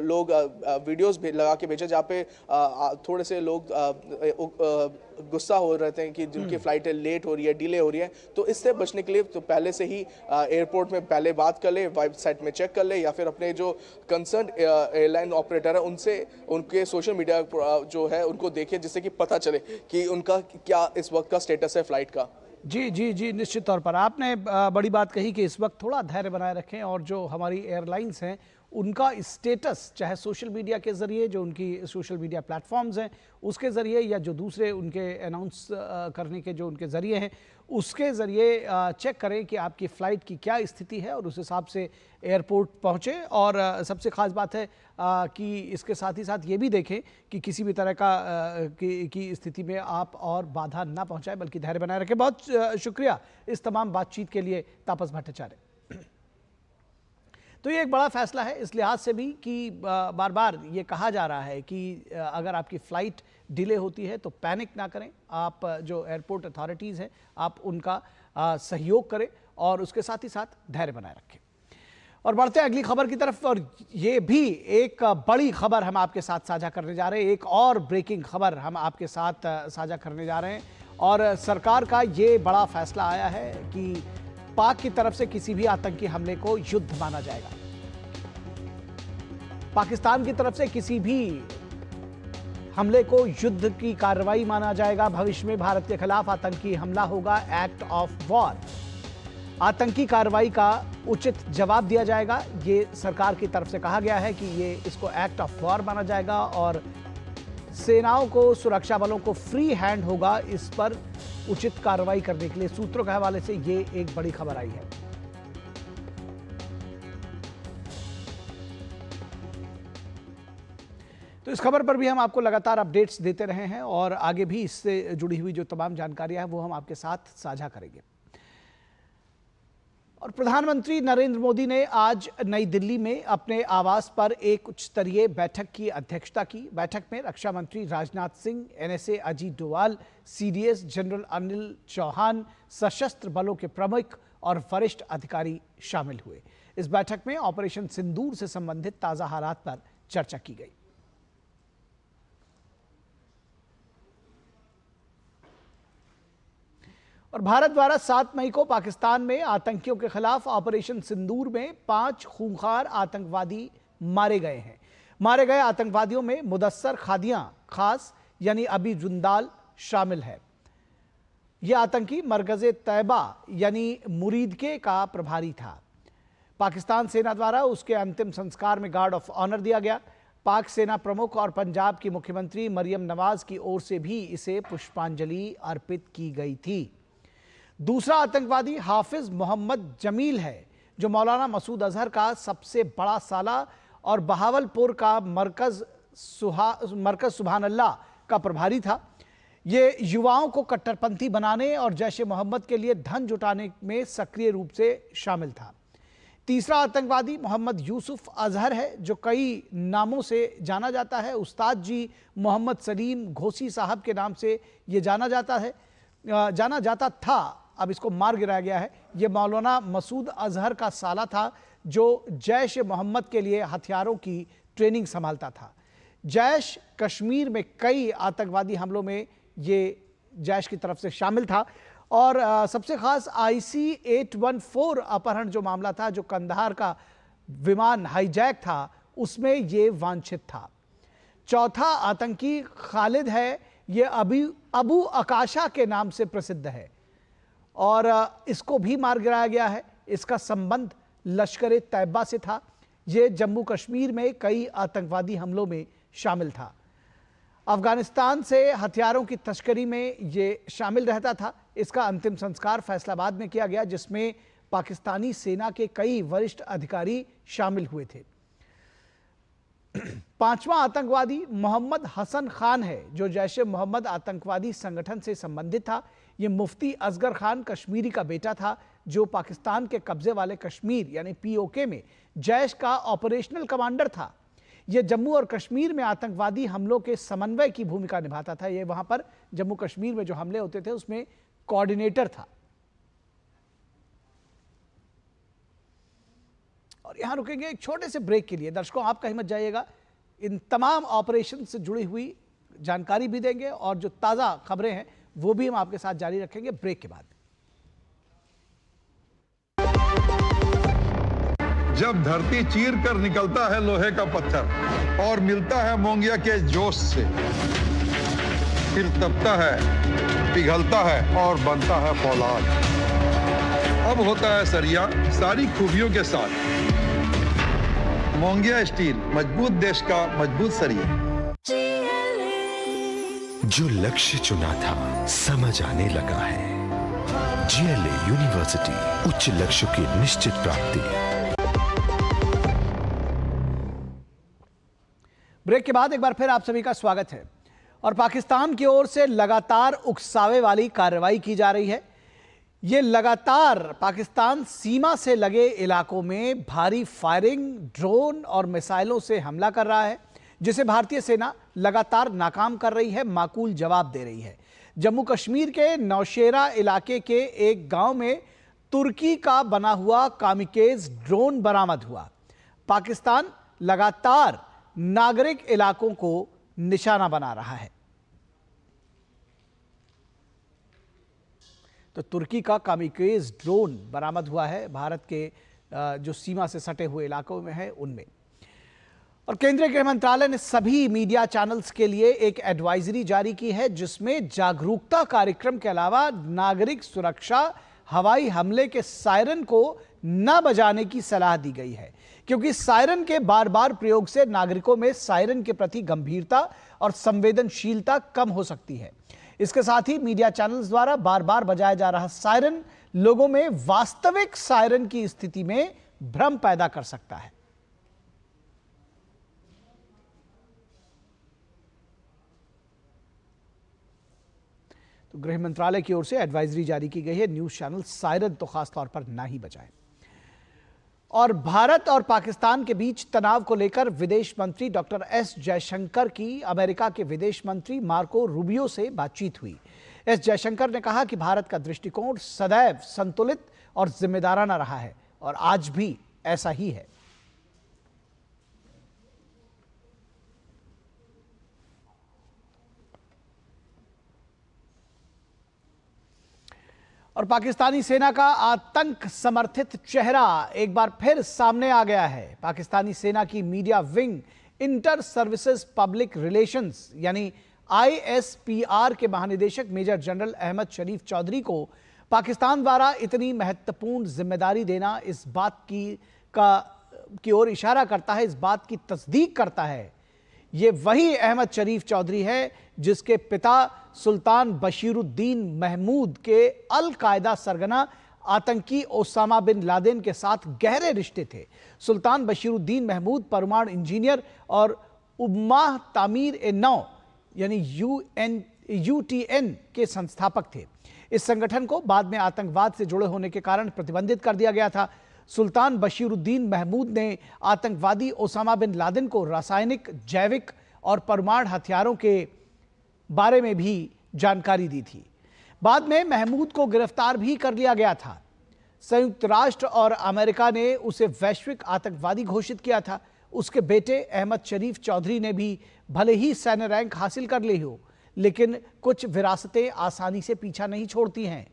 [SPEAKER 13] लोग वीडियोस लगा के भेजे, जहाँ पे थोड़े से लोग गुस्सा हो रहे थे कि जिनकी फ्लाइट लेट हो रही है, डिले हो रही है। तो इससे बचने के लिए तो पहले से ही एयरपोर्ट में पहले बात कर ले, वेबसाइट में चेक कर ले, या फिर अपने जो कंसर्न एयरलाइन ऑपरेटर है उनसे उनके सोशल मीडिया जो है उनको देखे, जिससे कि पता चले कि उनका क्या इस वक्त का स्टेटस है फ्लाइट का।
[SPEAKER 1] जी, निश्चित तौर पर आपने बड़ी बात कही कि इस वक्त थोड़ा धैर्य बनाए रखें, और जो हमारी एयरलाइंस हैं उनका स्टेटस, चाहे सोशल मीडिया के ज़रिए, जो उनकी सोशल मीडिया प्लेटफॉर्म्स हैं उसके ज़रिए, या जो दूसरे उनके अनाउंस करने के जो उनके ज़रिए हैं उसके ज़रिए चेक करें कि आपकी फ़्लाइट की क्या स्थिति है, और उस हिसाब से एयरपोर्ट पहुँचे। और सबसे ख़ास बात है कि इसके साथ ही साथ ये भी देखें कि किसी भी तरह का की स्थिति में आप और बाधा ना पहुँचाएं, बल्कि धैर्य बनाए रखें। बहुत शुक्रिया इस तमाम बातचीत के लिए तापस भट्टाचार्य। तो ये एक बड़ा फैसला है इस लिहाज से भी कि बार बार ये कहा जा रहा है कि अगर आपकी फ़्लाइट डिले होती है तो पैनिक ना करें, आप जो एयरपोर्ट अथॉरिटीज़ हैं आप उनका सहयोग करें और उसके साथ ही साथ धैर्य बनाए रखें। और बढ़ते हैं अगली खबर की तरफ, और ये भी एक बड़ी खबर हम आपके साथ साझा करने जा रहे हैं। एक और ब्रेकिंग खबर हम आपके साथ साझा करने जा रहे हैं, और सरकार का ये बड़ा फैसला आया है कि पाक की तरफ से किसी भी आतंकी हमले को युद्ध माना जाएगा। पाकिस्तान की तरफ से किसी भी हमले को युद्ध की कार्रवाई माना जाएगा। भविष्य में भारत के खिलाफ आतंकी हमला होगा एक्ट ऑफ वॉर। आतंकी कार्रवाई का उचित जवाब दिया जाएगा, ये सरकार की तरफ से कहा गया है कि ये इसको एक्ट ऑफ वॉर माना जाएगा, और सेनाओं को, सुरक्षा बलों को फ्री हैंड होगा इस पर उचित कार्रवाई करने के लिए। सूत्रों के हवाले से ये एक बड़ी खबर आई है। तो इस खबर पर भी हम आपको लगातार अपडेट्स देते रहे हैं, और आगे भी इससे जुड़ी हुई जो तमाम जानकारियां हैं वो हम आपके साथ साझा करेंगे। और प्रधानमंत्री नरेंद्र मोदी ने आज नई दिल्ली में अपने आवास पर एक उच्च स्तरीय बैठक की अध्यक्षता की। बैठक में रक्षा मंत्री Rajnath Singh, NSA Ajit Doval, CDS general Anil Chauhan, सशस्त्र बलों के प्रमुख और वरिष्ठ अधिकारी शामिल हुए। इस बैठक में ऑपरेशन सिंदूर से संबंधित ताज़ा हालात पर चर्चा की गई। और भारत द्वारा 7 मई को पाकिस्तान में आतंकियों के खिलाफ ऑपरेशन सिंदूर में 5 खूंखार आतंकवादी मारे गए हैं। मारे गए आतंकवादियों में मुदस्सर खादियां खास यानी अबी जुंदाल शामिल है। यह आतंकी मरकज़े तैयबा यानी मुरीदके का प्रभारी था। पाकिस्तान सेना द्वारा उसके अंतिम संस्कार में गार्ड ऑफ ऑनर दिया गया। पाक सेना प्रमुख और पंजाब की मुख्यमंत्री मरियम नवाज की ओर से भी इसे पुष्पांजलि अर्पित की गई थी। दूसरा आतंकवादी हाफिज मोहम्मद जमील है, जो मौलाना मसूद अजहर का सबसे बड़ा साला और बहावलपुर का मरकज सुभान अल्लाह का प्रभारी था। ये युवाओं को कट्टरपंथी बनाने और जैश ए मोहम्मद के लिए धन जुटाने में सक्रिय रूप से शामिल था। तीसरा आतंकवादी मोहम्मद यूसुफ अजहर है, जो कई नामों से जाना जाता है। उस्ताद जी मोहम्मद सलीम घोसी साहब के नाम से ये जाना जाता था। अब इसको मार गिराया गया है। ये मौलाना मसूद अजहर का साला था जो जैश मोहम्मद के लिए हथियारों की ट्रेनिंग संभालता था। जैश कश्मीर में कई आतंकवादी हमलों में ये जैश की तरफ से शामिल था और सबसे खास IC-814 अपहरण जो मामला था, जो कंधार का विमान हाईजैक था, उसमें ये वांछित था। चौथा आतंकी खालिद है, ये अबू अकाशा के नाम से प्रसिद्ध है और इसको भी मार गिराया गया है। इसका संबंध लश्कर ए तैयबा से था। ये जम्मू कश्मीर में कई आतंकवादी हमलों में शामिल था। अफगानिस्तान से हथियारों की तस्करी में ये शामिल रहता था। इसका अंतिम संस्कार फैसलाबाद में किया गया, जिसमें पाकिस्तानी सेना के कई वरिष्ठ अधिकारी शामिल हुए थे। पांचवा आतंकवादी मोहम्मद हसन खान है, जो जैश-ए मोहम्मद आतंकवादी संगठन से संबंधित था। ये मुफ्ती असगर खान कश्मीरी का बेटा था, जो पाकिस्तान के कब्जे वाले कश्मीर यानी POK में जैश का ऑपरेशनल कमांडर था। ये जम्मू और कश्मीर में आतंकवादी हमलों के समन्वय की भूमिका निभाता था। ये वहां पर जम्मू कश्मीर में जो हमले होते थे उसमें कोऑर्डिनेटर था। और यहां रुकेंगे एक छोटे से ब्रेक के लिए। दर्शकों, आप कहीं मत जाइएगा। इन तमाम ऑपरेशन से जुड़ी हुई जानकारी भी देंगे और जो ताजा खबरें हैं वो भी हम आपके साथ जारी रखेंगे ब्रेक के बाद।
[SPEAKER 10] जब धरती चीर कर निकलता है लोहे का पत्थर और मिलता है मोंगिया के जोश से, फिर तपता है, पिघलता है और बनता है फौलाद। अब होता है सरिया सारी खूबियों के साथ। मोंगिया स्टील, मजबूत देश का मजबूत सरिया।
[SPEAKER 14] जो लक्ष्य चुना था समझ आने लगा है। GLA यूनिवर्सिटी, उच्च लक्ष्य की निश्चित प्राप्ति।
[SPEAKER 1] ब्रेक के बाद एक बार फिर आप सभी का स्वागत है। और पाकिस्तान की ओर से लगातार उकसावे वाली कार्रवाई की जा रही है। ये लगातार पाकिस्तान सीमा से लगे इलाकों में भारी फायरिंग, ड्रोन और मिसाइलों से हमला कर रहा है, जिसे भारतीय सेना लगातार नाकाम कर रही है, माकूल जवाब दे रही है। जम्मू कश्मीर के नौशेरा इलाके के एक गांव में तुर्की का बना हुआ कामिकेज ड्रोन बरामद हुआ। पाकिस्तान लगातार नागरिक इलाकों को निशाना बना रहा है। तो तुर्की का कामिकेज ड्रोन बरामद हुआ है भारत के जो सीमा से सटे हुए इलाकों में है उनमें। और केंद्रीय गृह मंत्रालय ने सभी मीडिया चैनल्स के लिए एक एडवाइजरी जारी की है, जिसमें जागरूकता कार्यक्रम के अलावा नागरिक सुरक्षा, हवाई हमले के सायरन को न बजाने की सलाह दी गई है, क्योंकि सायरन के बार बार प्रयोग से नागरिकों में सायरन के प्रति गंभीरता और संवेदनशीलता कम हो सकती है। इसके साथ ही मीडिया चैनल्स द्वारा बार बार बजाया जा रहा सायरन लोगों में वास्तविक सायरन की स्थिति में भ्रम पैदा कर सकता है। तो गृह मंत्रालय की ओर से एडवाइजरी जारी की गई है, न्यूज चैनल सायरन तो खास तौर पर ना ही बजाएं। और भारत और पाकिस्तान के बीच तनाव को लेकर विदेश मंत्री डॉक्टर एस जयशंकर की अमेरिका के विदेश मंत्री मार्को रूबियो से बातचीत हुई। एस जयशंकर ने कहा कि भारत का दृष्टिकोण सदैव संतुलित और जिम्मेदाराना रहा है और आज भी ऐसा ही है। और पाकिस्तानी सेना का आतंक समर्थित चेहरा एक बार फिर सामने आ गया है। पाकिस्तानी सेना की media wing inter services public relations यानी ISPR के महानिदेशक मेजर जनरल अहमद शरीफ चौधरी को पाकिस्तान द्वारा इतनी महत्वपूर्ण जिम्मेदारी देना इस बात की ओर इशारा करता है, इस बात की तस्दीक करता है। ये वही अहमद शरीफ चौधरी है जिसके पिता सुल्तान बशीरुद्दीन महमूद के अल कायदा सरगना आतंकी ओसामा बिन लादेन के साथ गहरे रिश्ते थे। सुल्तान बशीरुद्दीन महमूद परमाणु इंजीनियर और उम्माह तामीर-ए-नौ यानी UTN के संस्थापक थे। इस संगठन को बाद में आतंकवाद से जुड़े होने के कारण प्रतिबंधित कर दिया गया था। सुल्तान बशीरुद्दीन महमूद ने आतंकवादी ओसामा बिन लादेन को रासायनिक, जैविक और परमाणु हथियारों के बारे में भी जानकारी दी थी। बाद में महमूद को गिरफ्तार भी कर लिया गया था। संयुक्त राष्ट्र और अमेरिका ने उसे वैश्विक आतंकवादी घोषित किया था। उसके बेटे अहमद शरीफ चौधरी ने भी भले ही सैन्य रैंक हासिल कर ली हो, लेकिन कुछ विरासतें आसानी से पीछा नहीं छोड़ती हैं।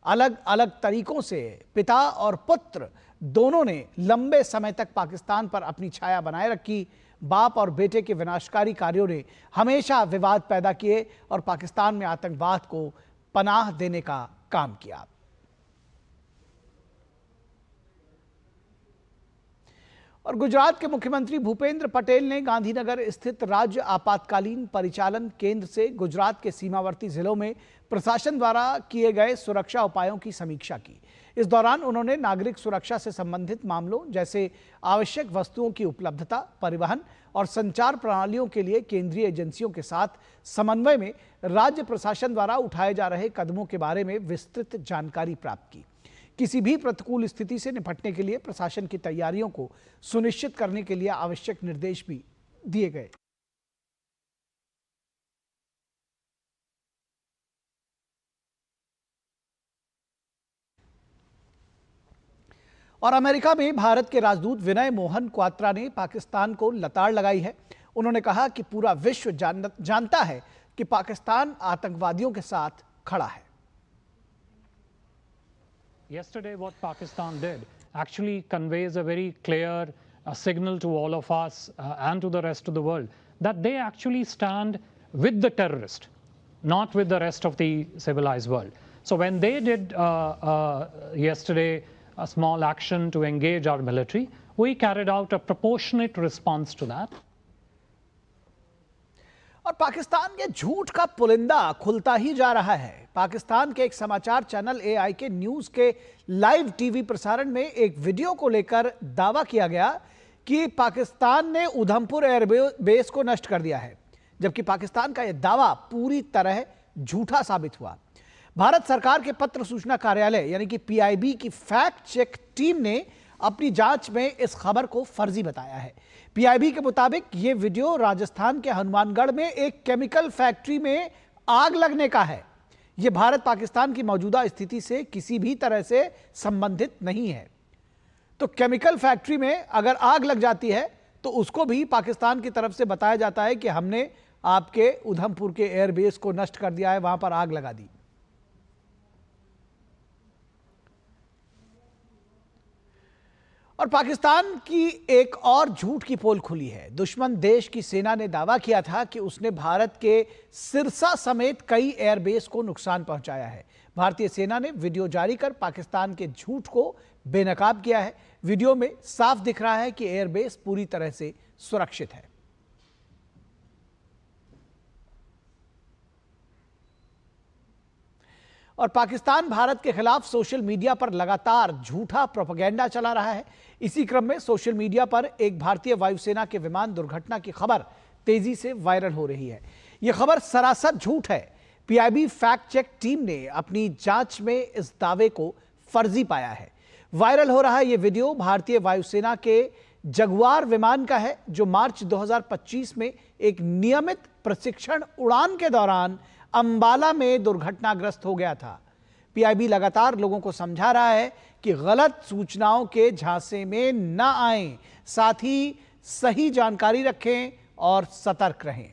[SPEAKER 1] अलग अलग तरीकों से पिता और पुत्र दोनों ने लंबे समय तक पाकिस्तान पर अपनी छाया बनाए रखी। बाप और बेटे के विनाशकारी कार्यों ने हमेशा विवाद पैदा किए और पाकिस्तान में आतंकवाद को पनाह देने का काम किया। और गुजरात के मुख्यमंत्री भूपेंद्र पटेल ने गांधीनगर स्थित राज्य आपातकालीन परिचालन केंद्र से गुजरात के सीमावर्ती जिलों में प्रशासन द्वारा किए गए सुरक्षा उपायों की समीक्षा की। इस दौरान उन्होंने नागरिक सुरक्षा से संबंधित मामलों जैसे आवश्यक वस्तुओं की उपलब्धता, परिवहन और संचार प्रणालियों के लिए केंद्रीय एजेंसियों के साथ समन्वय में राज्य प्रशासन द्वारा उठाए जा रहे कदमों के बारे में विस्तृत जानकारी प्राप्त की। किसी भी प्रतिकूल स्थिति से निपटने के लिए प्रशासन की तैयारियों को सुनिश्चित करने के लिए आवश्यक निर्देश भी दिए गए। और अमेरिका में भारत के राजदूत विनय मोहन क्वात्रा ने पाकिस्तान को लताड़ लगाई है। उन्होंने कहा कि पूरा विश्व जानता है कि पाकिस्तान आतंकवादियों के साथ खड़ा है।
[SPEAKER 11] Yesterday, what Pakistan did actually conveys a very clear signal to all of us and to the rest of the world that they actually stand with the terrorist, not with the rest of the civilized world. So when they did yesterday a small action to engage our military, we carried out a proportionate response to that.
[SPEAKER 1] और पाकिस्तान के झूठ का पुलिंदा खुलता ही जा रहा है। पाकिस्तान के एक समाचार चैनल AIK न्यूज के लाइव टीवी प्रसारण में एक वीडियो को लेकर दावा किया गया कि पाकिस्तान ने उधमपुर एयरबेस को नष्ट कर दिया है, जबकि पाकिस्तान का यह दावा पूरी तरह झूठा साबित हुआ। भारत सरकार के पत्र सूचना कार्यालय यानी कि PIB की फैक्ट चेक टीम ने अपनी जांच में इस खबर को फर्जी बताया है। PIB के मुताबिक यह वीडियो राजस्थान के हनुमानगढ़ में एक केमिकल फैक्ट्री में आग लगने का है। यह भारत पाकिस्तान की मौजूदा स्थिति से किसी भी तरह से संबंधित नहीं है। तो केमिकल फैक्ट्री में अगर आग लग जाती है तो उसको भी पाकिस्तान की तरफ से बताया जाता है कि हमने आपके उधमपुर के एयरबेस को नष्ट कर दिया है, वहां पर आग लगा दी। और पाकिस्तान की एक और झूठ की पोल खुली है। दुश्मन देश की सेना ने दावा किया था कि उसने भारत के सिरसा समेत कई एयरबेस को नुकसान पहुंचाया है। भारतीय सेना ने वीडियो जारी कर पाकिस्तान के झूठ को बेनकाब किया है। वीडियो में साफ दिख रहा है कि एयरबेस पूरी तरह से सुरक्षित है। और पाकिस्तान भारत के खिलाफ सोशल मीडिया पर लगातार झूठा प्रोपेगेंडा चला रहा है। इसी क्रम में सोशल मीडिया पर एक भारतीय वायुसेना के विमान दुर्घटना की खबर तेजी से वायरल हो रही है। यह खबर सरासर झूठ है। PIB फैक्ट चेक टीम ने अपनी जांच में इस दावे को फर्जी पाया है। वायरल हो रहा यह वीडियो भारतीय वायुसेना के जगुआर विमान का है, जो मार्च 2025 में एक नियमित प्रशिक्षण उड़ान के दौरान अंबाला में दुर्घटनाग्रस्त हो गया था। PIB लगातार लोगों को समझा रहा है कि गलत सूचनाओं के झांसे में न आएं, साथ ही सही जानकारी रखें और सतर्क रहें।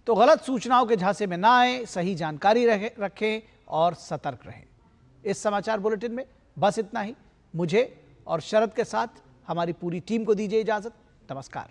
[SPEAKER 1] तो गलत सूचनाओं के झांसे में ना आएं, सही जानकारी रखें और सतर्क रहें। इस समाचार बुलेटिन में बस इतना ही। मुझे और शरद के साथ हमारी पूरी टीम को दीजिए इजाजत। नमस्कार।